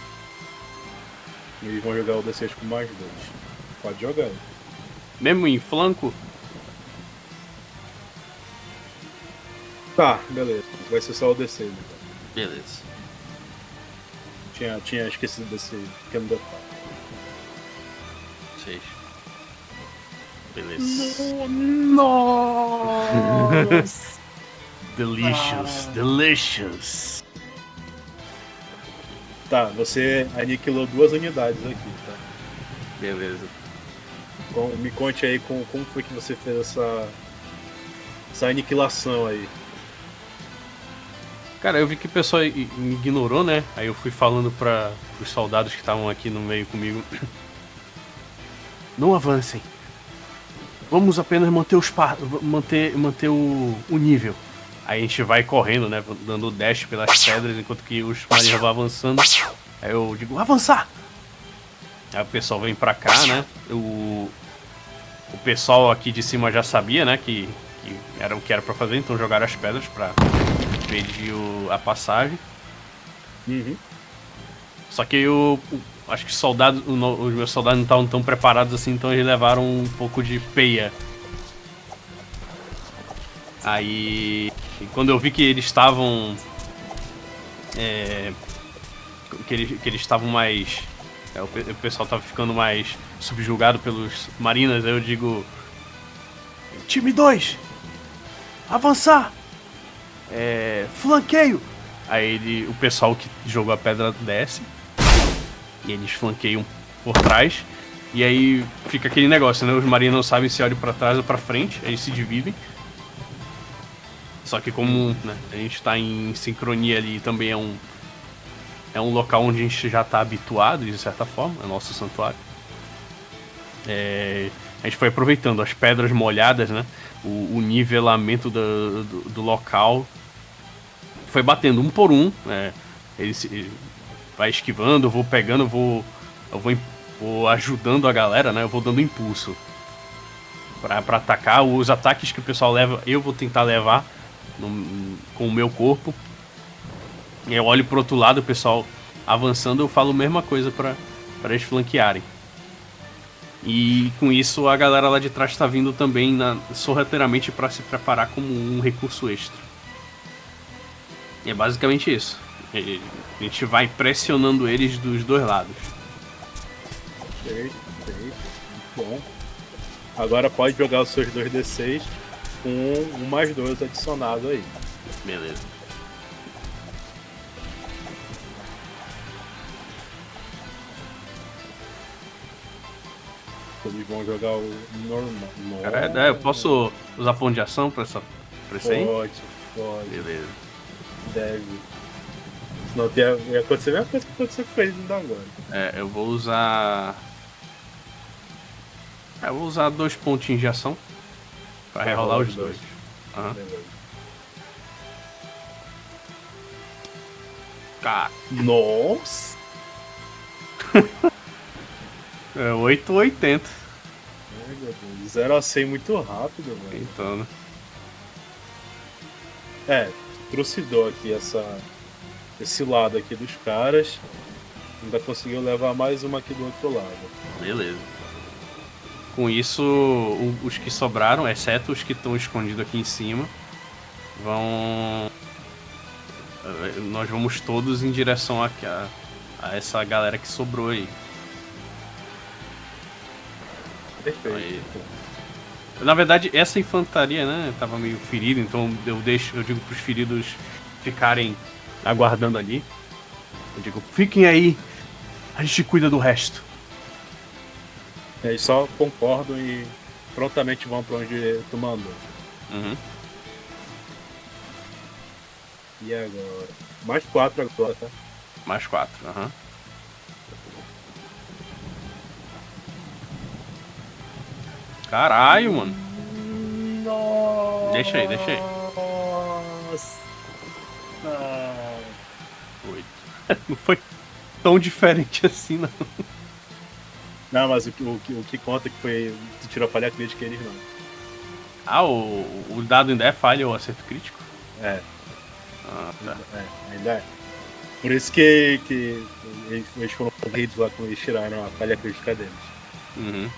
E eles vão jogar o D6 com mais dois. Pode jogar. Mesmo em flanco, Tá, beleza. Vai ser só o D6 então. beleza. Tinha esquecido desse pequeno detalhe. 6. Beleza. Nossa! Delicious, delicious. Tá, você aniquilou duas unidades aqui, tá? Beleza. Me conte aí como foi que você fez essa aniquilação aí. Cara, eu vi que o pessoal me ignorou, né? Aí eu fui falando para os soldados que estavam aqui no meio comigo. Não avancem. Vamos apenas manter o nível. Aí a gente vai correndo, né? Dando dash pelas pedras enquanto que os marinheiros vão avançando. Aí eu digo, avançar! Aí o pessoal vem pra cá, né? O pessoal aqui de cima já sabia, né? Que era o que era pra fazer, então jogaram as pedras pra impedir a passagem. Uhum. Só que acho que os meus soldados não estavam tão preparados assim, então eles levaram um pouco de peia. Aí, quando eu vi que eles estavam que eles estavam mais o pessoal estava ficando mais subjugado pelos marinas, aí eu digo: time 2, avançar, flanqueio. Aí o pessoal que jogou a pedra desce. E eles flanqueiam por trás. E aí fica aquele negócio, né? Os marinhos não sabem se olham pra trás ou pra frente. Eles se dividem. Só que como, né, a gente tá em sincronia ali, também é um local onde a gente já tá habituado, de certa forma. É o nosso santuário. A gente foi aproveitando as pedras molhadas, né? O nivelamento do local. Foi batendo um por um. Ele vai esquivando, eu vou pegando, eu vou ajudando a galera, né? Eu vou dando impulso pra atacar. Os ataques que o pessoal leva, eu vou tentar levar com o meu corpo. Eu olho pro outro lado, o pessoal avançando, eu falo a mesma coisa pra eles flanquearem. E com isso a galera lá de trás tá vindo também sorrateiramente pra se preparar como um recurso extra. E é basicamente isso. A gente vai pressionando eles dos dois lados. Perfeito. Muito bom. Agora pode jogar os seus 2d6 com um mais 2 adicionado aí. Beleza. Eles vão jogar o normal. Cara, eu posso usar ponto de ação pra isso aí? Pode. Beleza. Deve. Senão ia acontecer a mesma coisa que aconteceu com eles ainda agora. Eu vou usar. Eu vou usar 2 pontinhos de ação pra rerolar os dois. Aham. Beleza. Cara, Nossa! 8 ou 80. Ai, meu Deus. 0 a 100 muito rápido, velho. Então, né? Trucidou aqui esse lado aqui dos caras. Ainda conseguiu levar mais uma aqui do outro lado. Beleza. Com isso, os que sobraram, exceto os que estão escondidos aqui em cima, nós vamos todos em direção a essa galera que sobrou aí. Perfeito. Aí. Na verdade, essa infantaria, né, tava meio ferida, então eu digo pros feridos ficarem aguardando ali. Eu digo, fiquem aí, a gente cuida do resto. Eles só concordam e prontamente vão pra onde tu mandou. Uhum. E agora? Mais 4 agora, tá? Mais 4, aham. Caralho, mano. Nossa! Deixa aí. Nossa! 8. Não foi tão diferente assim, não. Não, mas o que conta é que foi. Tu tirou a falha crítica eles não. Ah, o dado ainda é falha ou acerto crítico? É, Ah, tá. ainda é. Por isso que eles foram corridos lá quando eles tiraram a falha crítica deles. Uhum.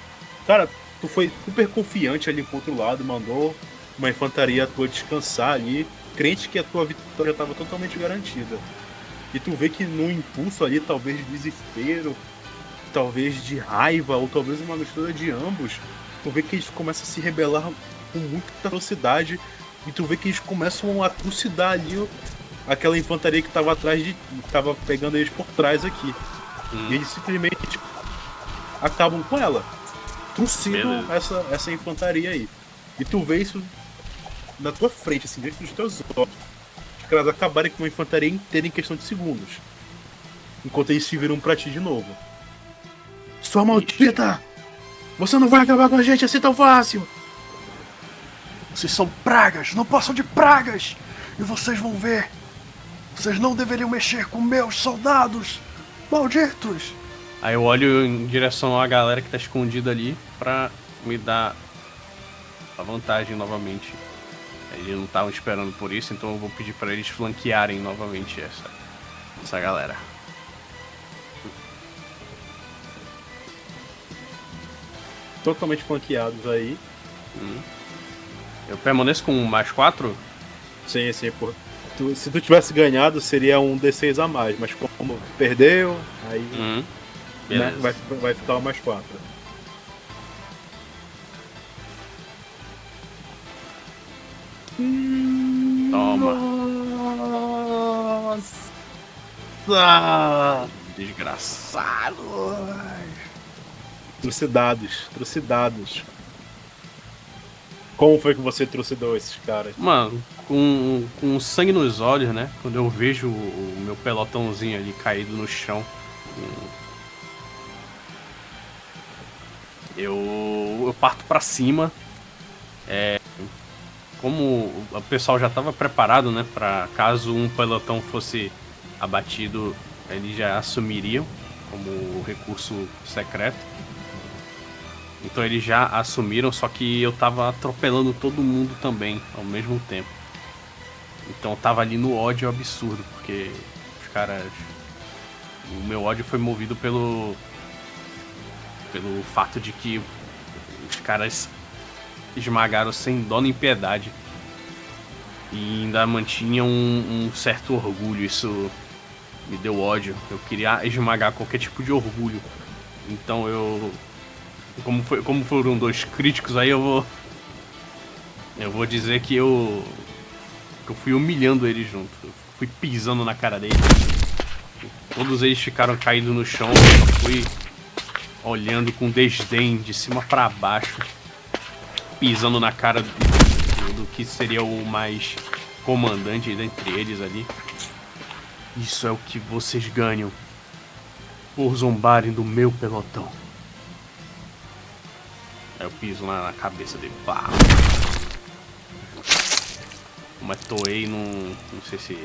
Cara, tu foi super confiante ali pro outro lado, mandou uma infantaria tua descansar ali, crente que a tua vitória estava totalmente garantida. E tu vê que no impulso ali, talvez de desespero, talvez de raiva, ou talvez uma mistura de ambos, tu vê que eles começam a se rebelar com muita velocidade, e tu vê que eles começam a trucidar ali aquela infantaria que estava atrás que tava pegando eles por trás aqui. E eles simplesmente acabam com ela. Trucidam essa infantaria aí. E tu vê isso na tua frente, assim, dentro dos teus olhos. Os caras acabarem com uma infantaria inteira em questão de segundos. Enquanto eles se viram pra ti de novo. Sua maldita! Você não vai acabar com a gente assim tão fácil! Vocês são pragas, não passam de pragas! E vocês vão ver! Vocês não deveriam mexer com meus soldados! Malditos! Aí eu olho em direção à galera que tá escondida ali pra me dar a vantagem novamente. Eles não estavam esperando por isso, então eu vou pedir pra eles flanquearem novamente essa galera. Totalmente flanqueados aí. Eu permaneço com mais 4? Sim, pô. Se tu tivesse ganhado, seria um D6 a mais, mas como perdeu, aí né, Beleza. vai ficar o mais 4. Toma. Nossa! Desgraçado. Trucidados. Como foi que você trucidou esses caras? Mano, com sangue nos olhos, né? Quando eu vejo o meu pelotãozinho ali caído no chão, eu parto pra cima. Como o pessoal já tava preparado, né? Pra caso um pelotão fosse abatido, eles já assumiriam como recurso secreto. Então eles já assumiram, só que eu tava atropelando todo mundo também, ao mesmo tempo. Então eu tava ali no ódio absurdo, porque os caras... O meu ódio foi movido pelo fato de que os caras esmagaram sem dó nem piedade. E ainda mantinham um certo orgulho, isso me deu ódio. Eu queria esmagar qualquer tipo de orgulho. Então eu... Como foram 2 críticos, aí eu vou dizer que eu fui humilhando eles junto. Eu fui pisando na cara deles. Todos eles ficaram caídos no chão. Eu só fui olhando com desdém de cima pra baixo, pisando na cara do que seria o mais comandante dentre eles ali. Isso é o que vocês ganham por zombarem do meu pelotão. Aí eu piso na cabeça dele. Pá. Mas toei, não sei se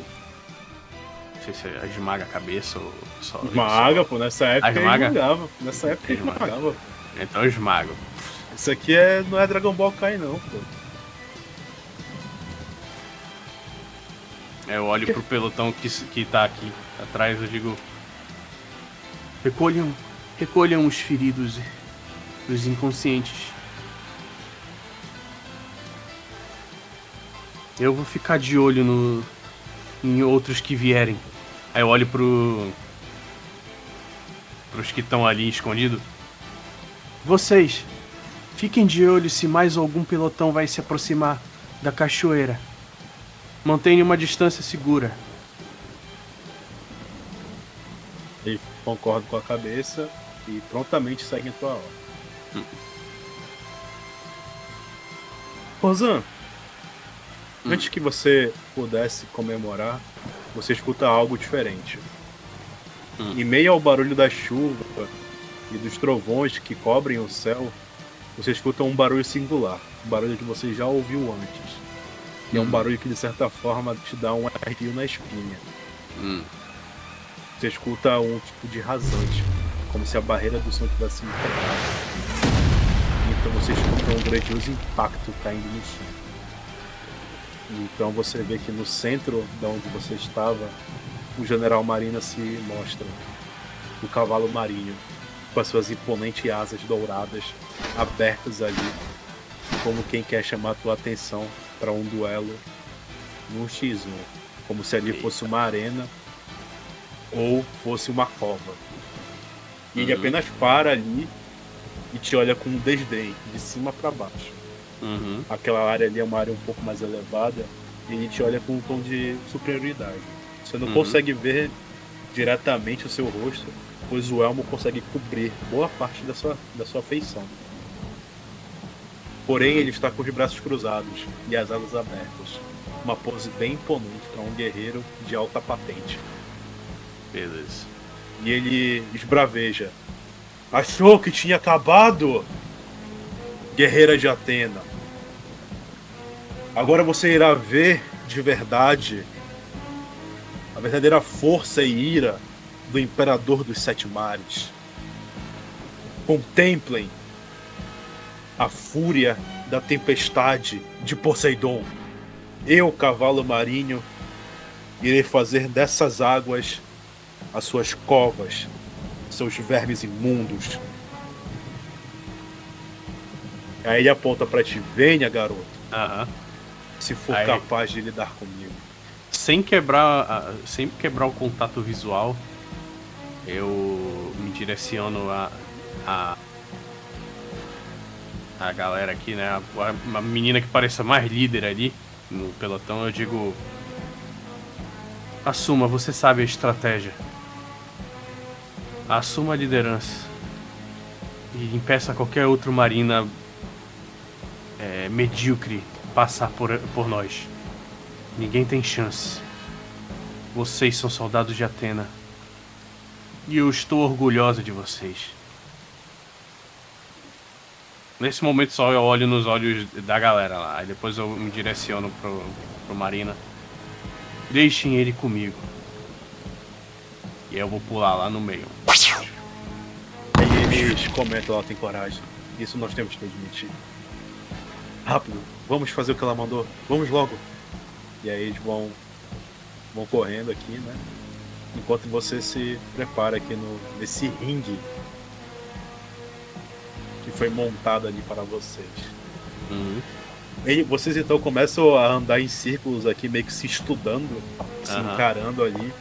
esmaga a cabeça ou só... Esmaga, pô, nessa época esmaga? esmagava. Nessa época esmagava. Então eu esmago. Isso aqui não é Dragon Ball Kai não, pô. Eu olho pro pelotão que tá aqui atrás, eu digo... Recolham os feridos e os inconscientes. Eu vou ficar de olho em outros que vierem. Aí eu olho pros que estão ali escondidos. Vocês, fiquem de olho se mais algum pelotão vai se aproximar da cachoeira. Mantenha uma distância segura. Ele concorda com a cabeça e prontamente segue a tua ordem. Rosan, antes que você pudesse comemorar, você escuta algo diferente. Em meio ao barulho da chuva e dos trovões que cobrem o céu, você escuta um barulho singular, um barulho que você já ouviu antes. E é um barulho que de certa forma te dá um arrepio na espinha. Você escuta um tipo de rasante, como se a barreira do som tivesse sido quebrada. Então você escuta um grandioso impacto caindo no chão. Então você vê que no centro de onde você estava, o General Marina se mostra. O cavalo marinho, com as suas imponentes asas douradas, abertas ali, como quem quer chamar a tua atenção para um duelo num X1, como se ali fosse uma arena ou fosse uma cova. E ele apenas para ali e te olha com desdém, de cima para baixo. Aquela área ali é uma área um pouco mais elevada e ele te olha com um tom de superioridade. Você não consegue ver diretamente o seu rosto, pois o elmo consegue cobrir boa parte da sua feição. Porém, ele está com os braços cruzados e as asas abertas. Uma pose bem imponente para um guerreiro de alta patente. Beleza. E ele esbraveja. Achou que tinha acabado? Guerreira de Atena. Agora você irá ver de verdade a verdadeira força e ira do Imperador dos Sete Mares. Contemplem a fúria da tempestade de Poseidon. Eu, cavalo marinho, irei fazer dessas águas as suas covas, seus vermes imundos. Aí ele aponta pra ti: venha, garoto, se for Aí, capaz de lidar comigo. sem quebrar o contato visual, eu me direciono a galera aqui, né? Uma menina que pareça mais líder ali no pelotão. Eu digo: assuma, você sabe a estratégia. assuma a liderança e impeça qualquer outro marina medíocre passar por nós. Ninguém tem chance. Vocês são soldados de Atena. E eu estou orgulhosa de vocês. Nesse momento só eu olho nos olhos da galera lá. Aí depois eu me direciono pro Marina. Deixem ele comigo. E eu vou pular lá no meio. Aí eles comentam, ela tem coragem. Isso nós temos que admitir. Rápido, vamos fazer o que ela mandou. Vamos logo. E aí eles vão correndo aqui, né? Enquanto você se prepara aqui nesse ringue que foi montado ali para vocês. E vocês então começam a andar em círculos aqui, meio que se estudando, se encarando ali.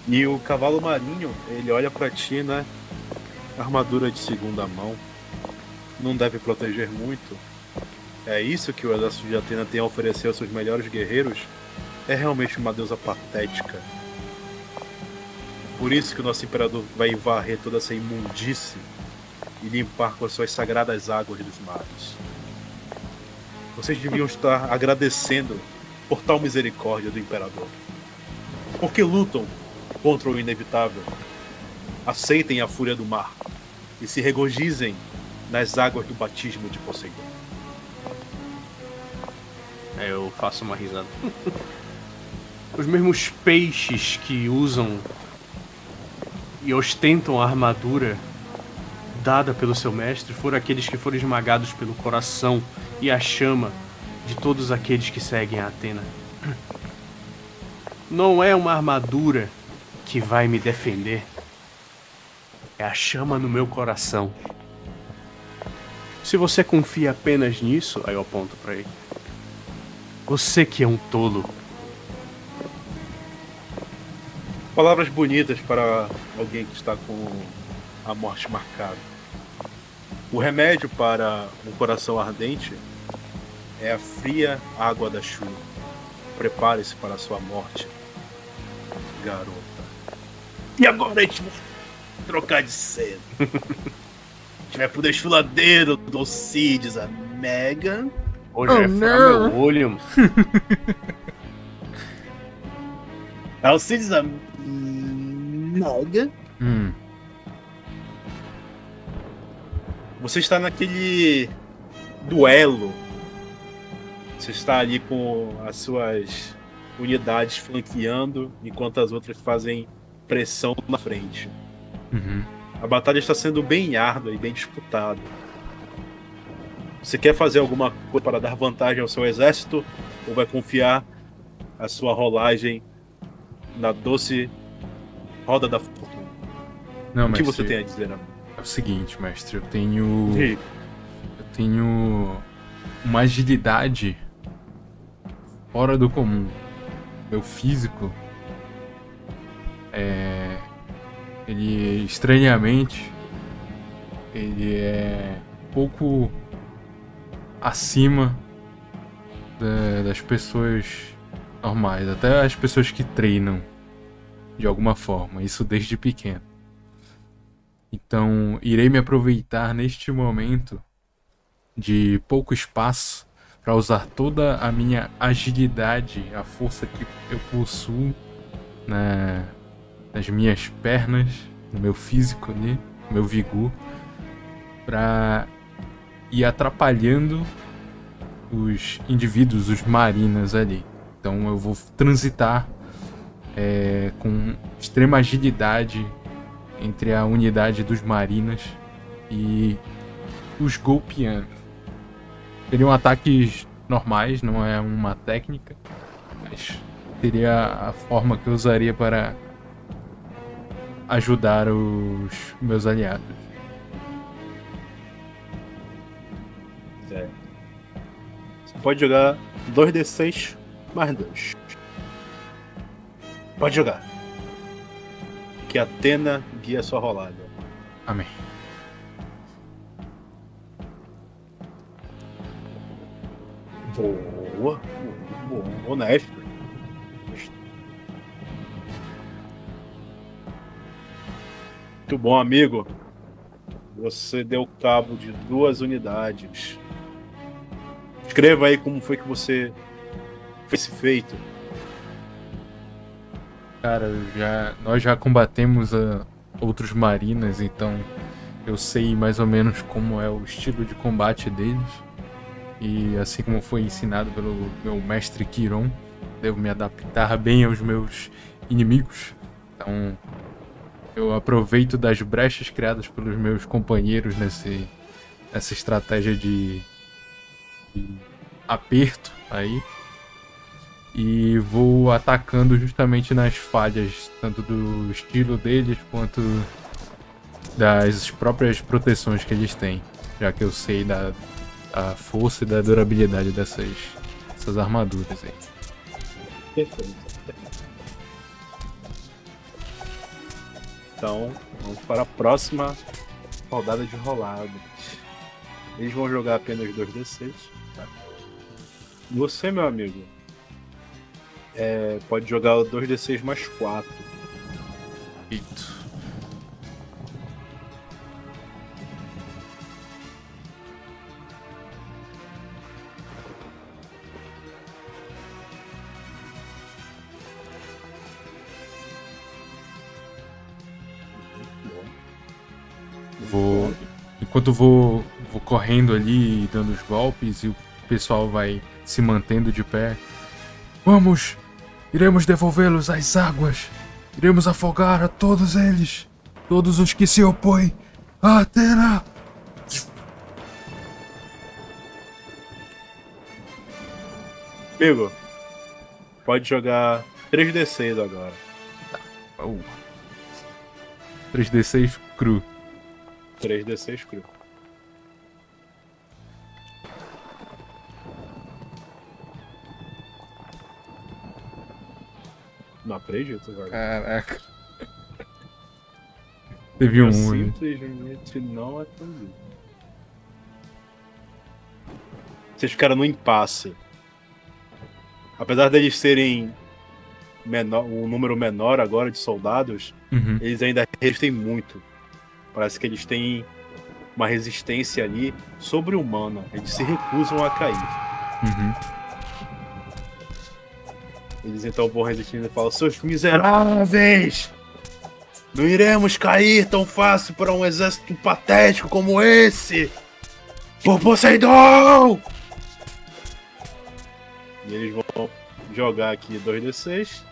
E o cavalo marinho, ele olha pra ti, né? Armadura de segunda mão. Não deve proteger muito. É isso que o exército de Atena tem a oferecer aos seus melhores guerreiros? É realmente uma deusa patética. Por isso que o nosso imperador vai varrer toda essa imundície e limpar com as suas sagradas águas dos mares. Vocês deviam estar agradecendo por tal misericórdia do imperador. Porque lutam contra o inevitável. Aceitem a fúria do mar e se regozijem nas águas do batismo de Poseidon. Eu faço uma risada. Os mesmos peixes que usam e ostentam a armadura dada pelo seu mestre foram aqueles que foram esmagados pelo coração e a chama de todos aqueles que seguem a Atena. Não é uma armadura que vai me defender. É a chama no meu coração. Se você confia apenas nisso, aí eu aponto pra ele. Você que é um tolo. Palavras bonitas para alguém que está com a morte marcada. O remédio para um coração ardente é a fria água da chuva. Prepare-se para a sua morte, garota. E agora a gente vai trocar de cena. A gente vai pro desfiladeiro do Alcides, a Megan. Hoje vai furar meu olho. Alcides, a Megan. Você está naquele duelo. Você está ali com as suas unidades flanqueando, enquanto as outras fazem pressão na frente. A batalha está sendo bem árdua e bem disputada. Você quer fazer alguma coisa para dar vantagem ao seu exército? Ou vai confiar a sua rolagem na doce roda da fortuna? Não, O que mestre, você tem a dizer, amigo? é o seguinte, mestre, eu tenho uma agilidade fora do comum. Meu físico ele estranhamente ele é pouco acima das pessoas normais, até as pessoas que treinam de alguma forma, isso desde pequeno. Então, irei me aproveitar neste momento de pouco espaço para usar toda a minha agilidade, a força que eu possuo nas minhas pernas, no meu físico ali, no meu vigor, para ir atrapalhando os indivíduos, os marinas ali. Então eu vou transitar com extrema agilidade entre a unidade dos marinas e os golpeando. Seriam ataques normais, não é uma técnica, mas seria a forma que eu usaria para ajudar os meus aliados. Você pode jogar 2d6 mais 2. Pode jogar. Que Atena guia a sua rolada. Amém. Boa. Honesto. Muito bom, amigo. Você deu cabo de 2 unidades. Escreva aí como foi que você fez esse feito. Cara, nós já combatemos outros marinas, então eu sei mais ou menos como é o estilo de combate deles. E assim como foi ensinado pelo meu mestre Kiron, devo me adaptar bem aos meus inimigos. Então eu aproveito das brechas criadas pelos meus companheiros nessa estratégia de aperto aí. E vou atacando justamente nas falhas, tanto do estilo deles quanto das próprias proteções que eles têm. Já que eu sei da força e da durabilidade dessas armaduras aí. Perfeito. Então, vamos para a próxima rodada de roladas. Eles vão jogar apenas 2d6. Tá? Você, meu amigo, pode jogar o 2d6 mais 4. Eito. Enquanto vou correndo ali e dando os golpes e o pessoal vai se mantendo de pé. Vamos! Iremos devolvê-los às águas. Iremos afogar a todos eles. Todos os que se opõem a Atena. Amigo, pode jogar 3d6 agora. 3d6 cru. 3d6 cru. Não acredito, velho. Caraca. Teve Eu um. simplesmente não acredito. Vocês ficaram no impasse. Apesar deles serem um número menor agora de soldados, Uhum. eles ainda resistem muito. Parece que eles têm uma resistência ali sobre-humana. Eles se recusam a cair. Uhum. Eles então vão resistindo e falam: seus miseráveis! Não iremos cair tão fácil para um exército patético como esse! Por Poseidon! E eles vão jogar aqui 2d6.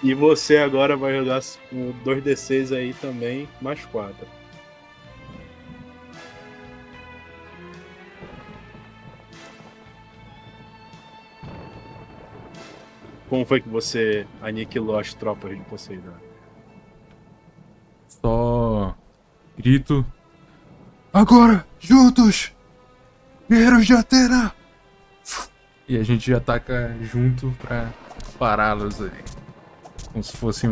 E você agora vai jogar um 2d6 aí também, mais 4. Como foi que você aniquilou as tropas de Poseidon? Só grito. Agora, juntos! Guerreiros de Atena! E a gente ataca junto pra pará-los ali. Como se fosse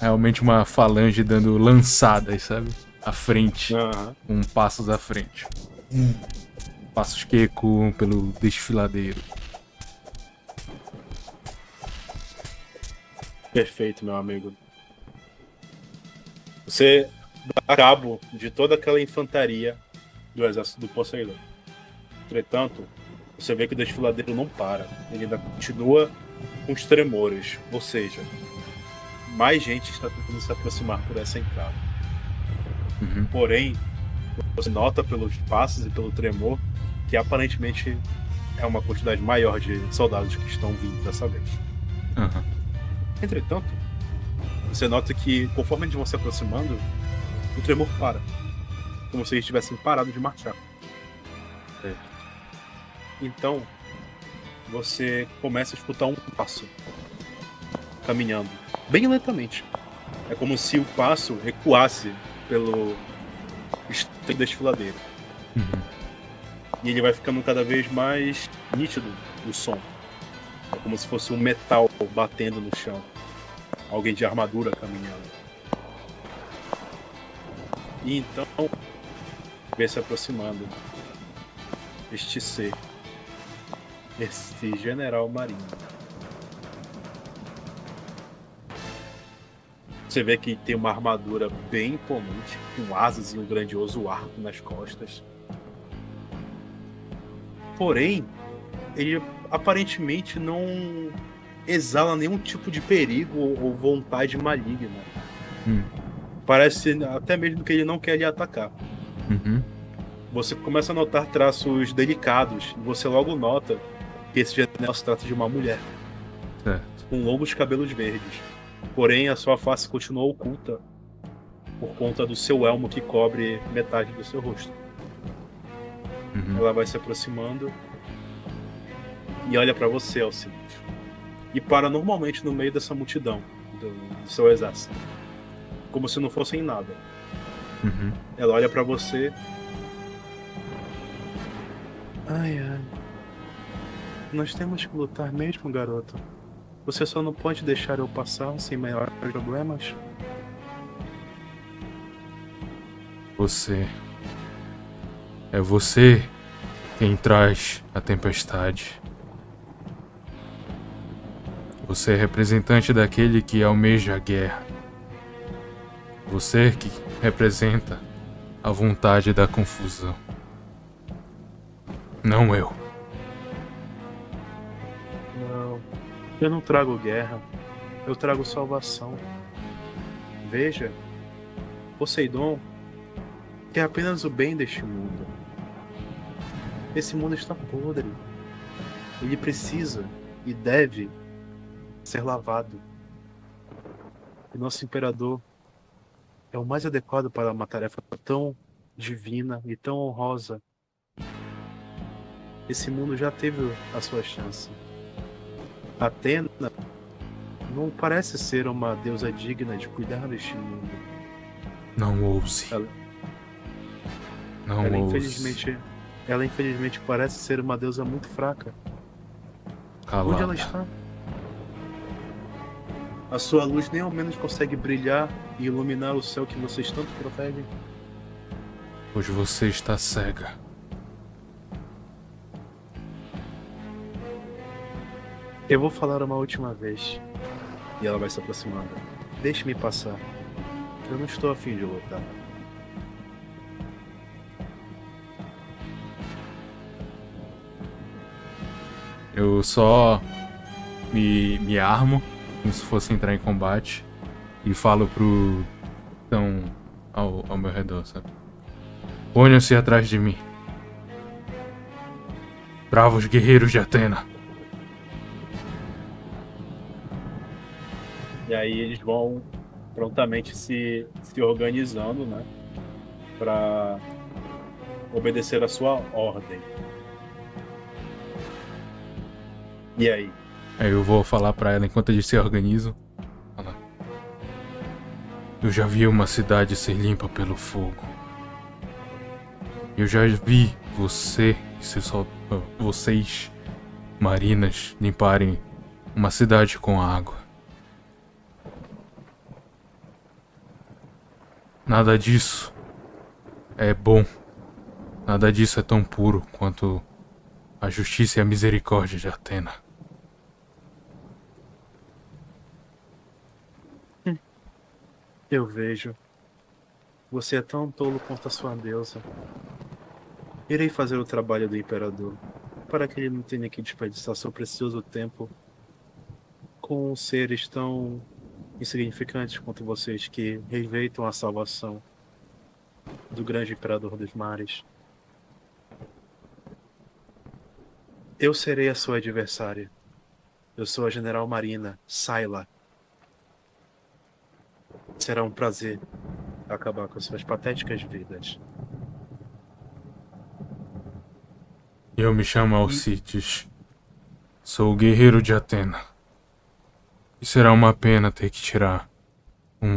realmente uma falange dando lançadas, sabe? À frente. Aham. Passos à frente. Passos que ecoam pelo desfiladeiro. Perfeito, meu amigo. Você dá cabo de toda aquela infantaria do exército do Poseidon. Entretanto, você vê que o desfiladeiro não para. Ele ainda continua com os tremores. Ou seja, mais gente está tentando se aproximar por essa entrada. Uhum. Porém, você nota pelos passos e pelo tremor que aparentemente é uma quantidade maior de soldados que estão vindo dessa vez. Uhum. Entretanto, você nota que conforme eles vão se aproximando, o tremor para. Como se eles tivessem parado de marchar. Então, você começa a escutar um passo caminhando, bem lentamente. É como se o passo recuasse pelo estreito desfiladeiro. Uhum. E ele vai ficando cada vez mais nítido o som. É como se fosse um metal batendo no chão. Alguém de armadura caminhando. E então, vê se aproximando este ser. Este general marinho. Você vê que tem uma armadura bem imponente, com asas e um grandioso arco nas costas. Porém, ele aparentemente não exala nenhum tipo de perigo ou vontade maligna. Parece até mesmo que ele não quer lhe atacar. Uhum. Você começa a notar traços delicados e você logo nota que esse general se trata de uma mulher, Certo. com longos cabelos verdes. Porém, a sua face continua oculta por conta do seu elmo que cobre metade do seu rosto. Uhum. Ela vai se aproximando e olha pra você, Alcides. E para normalmente no meio dessa multidão do seu exército, como se não fossem nada. Uhum. Ela olha pra você. Ai, ai. Nós temos que lutar mesmo, garoto. Você só não pode deixar eu passar sem maiores problemas. Você. É você quem traz a tempestade. Você é representante daquele que almeja a guerra. Você que representa a vontade da confusão. Não eu. Não, eu não trago guerra. Eu trago salvação. Veja, Poseidon quer apenas o bem deste mundo. Esse mundo está podre. Ele precisa e deve ser lavado. E nosso imperador é o mais adequado para uma tarefa tão divina e tão honrosa. Esse mundo já teve a sua chance. Atena não parece ser uma deusa digna de cuidar deste mundo. Não ouse. Ela- Não Ela ouse. infelizmente parece ser uma deusa muito fraca. Onde ela Calada. está? A sua luz nem ao menos consegue brilhar e iluminar o céu que vocês tanto protegem. Pois você está cega. Eu vou falar uma última vez. E ela vai se aproximando. Deixe-me passar. Eu não estou afim de lutar. Eu só me armo como se fosse entrar em combate e falo pro então ao meu redor, sabe? Ponham-se atrás de mim. Bravos guerreiros de Atena. E aí eles vão prontamente se organizando, né? Pra obedecer a sua ordem. E aí? Aí eu vou falar pra ela enquanto eles se organizam. Falar. Eu já vi uma cidade ser limpa pelo fogo. Eu já vi você e vocês, marinas, limparem uma cidade com água. Nada disso é bom. Nada disso é tão puro quanto a justiça e a misericórdia de Atena. Eu vejo. Você é tão tolo quanto a sua deusa. Irei fazer o trabalho do imperador, para que ele não tenha que desperdiçar seu precioso tempo com seres tão insignificantes quanto vocês que rejeitam a salvação do grande imperador dos mares. Eu serei a sua adversária. Eu sou a General Marina, Sayla. Será um prazer acabar com suas patéticas vidas. Eu me chamo Alcides. Sou o guerreiro de Atena. E será uma pena ter que tirar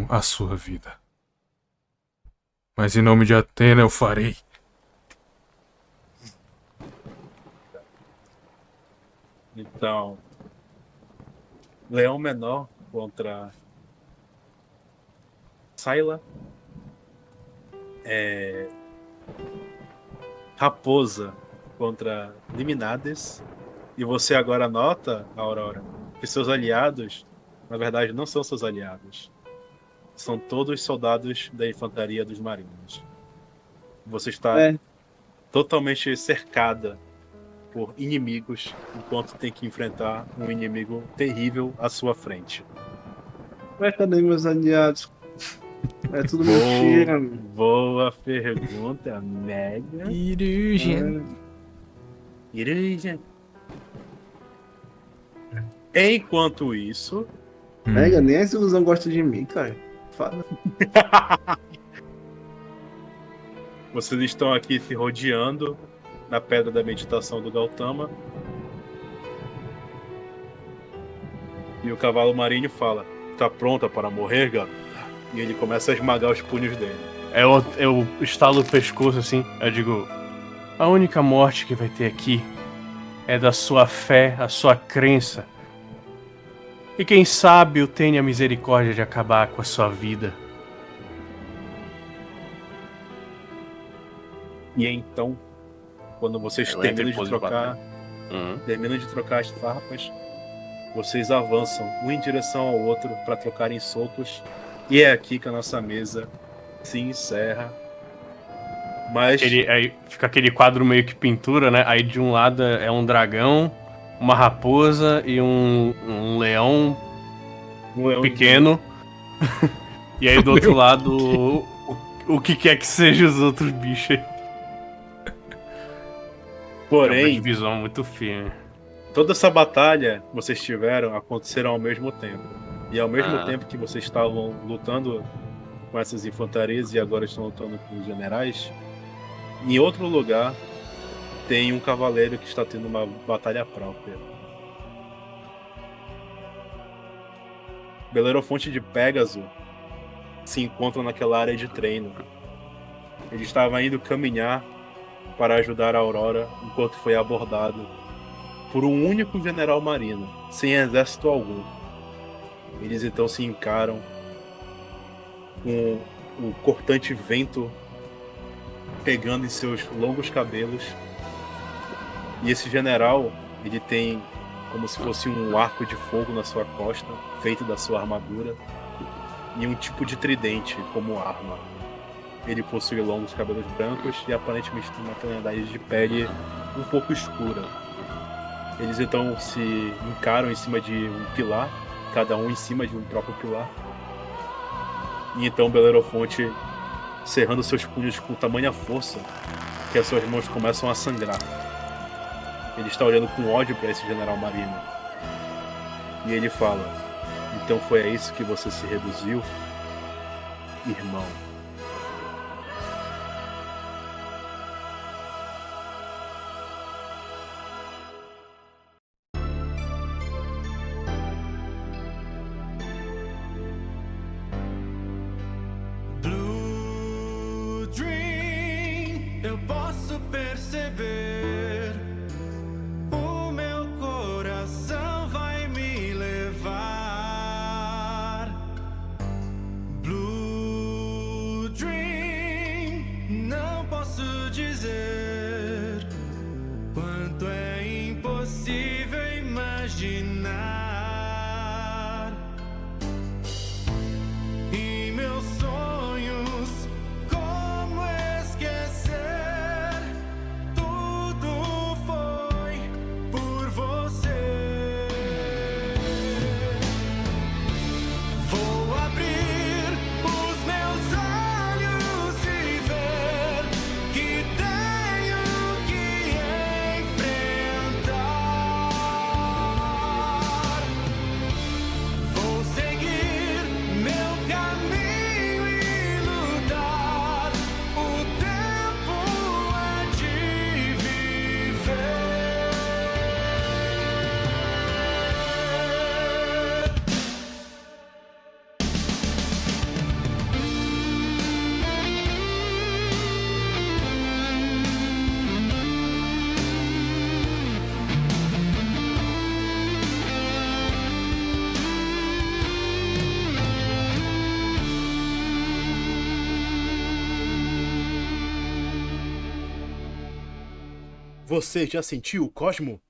a sua vida. Mas em nome de Atena eu farei. Então, Leão Menor contra Sayla, Raposa contra Liminades, e você agora nota, Aurora, que seus aliados, na verdade, não são seus aliados. são todos soldados da infantaria dos marinhos. Você está É. totalmente cercada por inimigos, enquanto tem que enfrentar um inimigo terrível à sua frente. Ué, cadê meus aliados? É tudo mentira, mano. Boa pergunta, Mega. Illusion. Iruja. Enquanto isso, Mega, nem essa ilusão gosta de mim, cara. Fala. vocês estão aqui se rodeando na pedra da meditação do Gautama. E o cavalo marinho fala: tá pronta para morrer, gato? E ele começa a esmagar os punhos dele. Eu estalo o pescoço assim, eu digo: a única morte que vai ter aqui é da sua fé, a sua crença. E quem sabe eu tenha a misericórdia de acabar com a sua vida. E então, quando vocês Eu entro terminam em de pose de trocar, terminam de trocar as farpas, vocês avançam um em direção ao outro para trocarem socos. E é aqui que a nossa mesa se encerra. Mas Aí fica aquele quadro meio que pintura, né? Aí de um lado é um dragão, uma raposa e um leão não é um pequeno. E aí do outro lado, o que quer que seja os outros bichos aí. É uma Porém, divisão muito firme. toda essa batalha que vocês tiveram aconteceram ao mesmo tempo. E ao mesmo tempo que vocês estavam lutando com essas infantarias e agora estão lutando com os generais, em outro lugar tem um cavaleiro que está tendo uma batalha própria. Belerofonte de Pégaso se encontra naquela área de treino. Ele estava indo caminhar para ajudar a Aurora enquanto foi abordado por um único general marino, sem exército algum. Eles então se encaram com o cortante vento pegando em seus longos cabelos. E esse general, ele tem como se fosse um arco de fogo na sua costa, feito da sua armadura, e um tipo de tridente como arma. Ele possui longos cabelos brancos e aparentemente tem uma tonalidade de pele um pouco escura. Eles então se encaram em cima de um pilar, cada um em cima de um próprio pilar. E então Belerofonte, cerrando seus punhos com tamanha força que as suas mãos começam a sangrar. Ele está olhando com ódio para esse general marino. E ele fala: então foi a isso que você se reduziu, irmão? Blue Dream, eu posso perceber. O meu coração vai me levar. Blue Dream, não posso dizer quanto é impossível imaginar. E meus sonhos, como esquecer? Tudo foi por você. Vou abrir os meus olhos e ver que tenho que enfrentar. Vou seguir meu caminho e lutar. O tempo é de viver. Você já sentiu o Cosmo?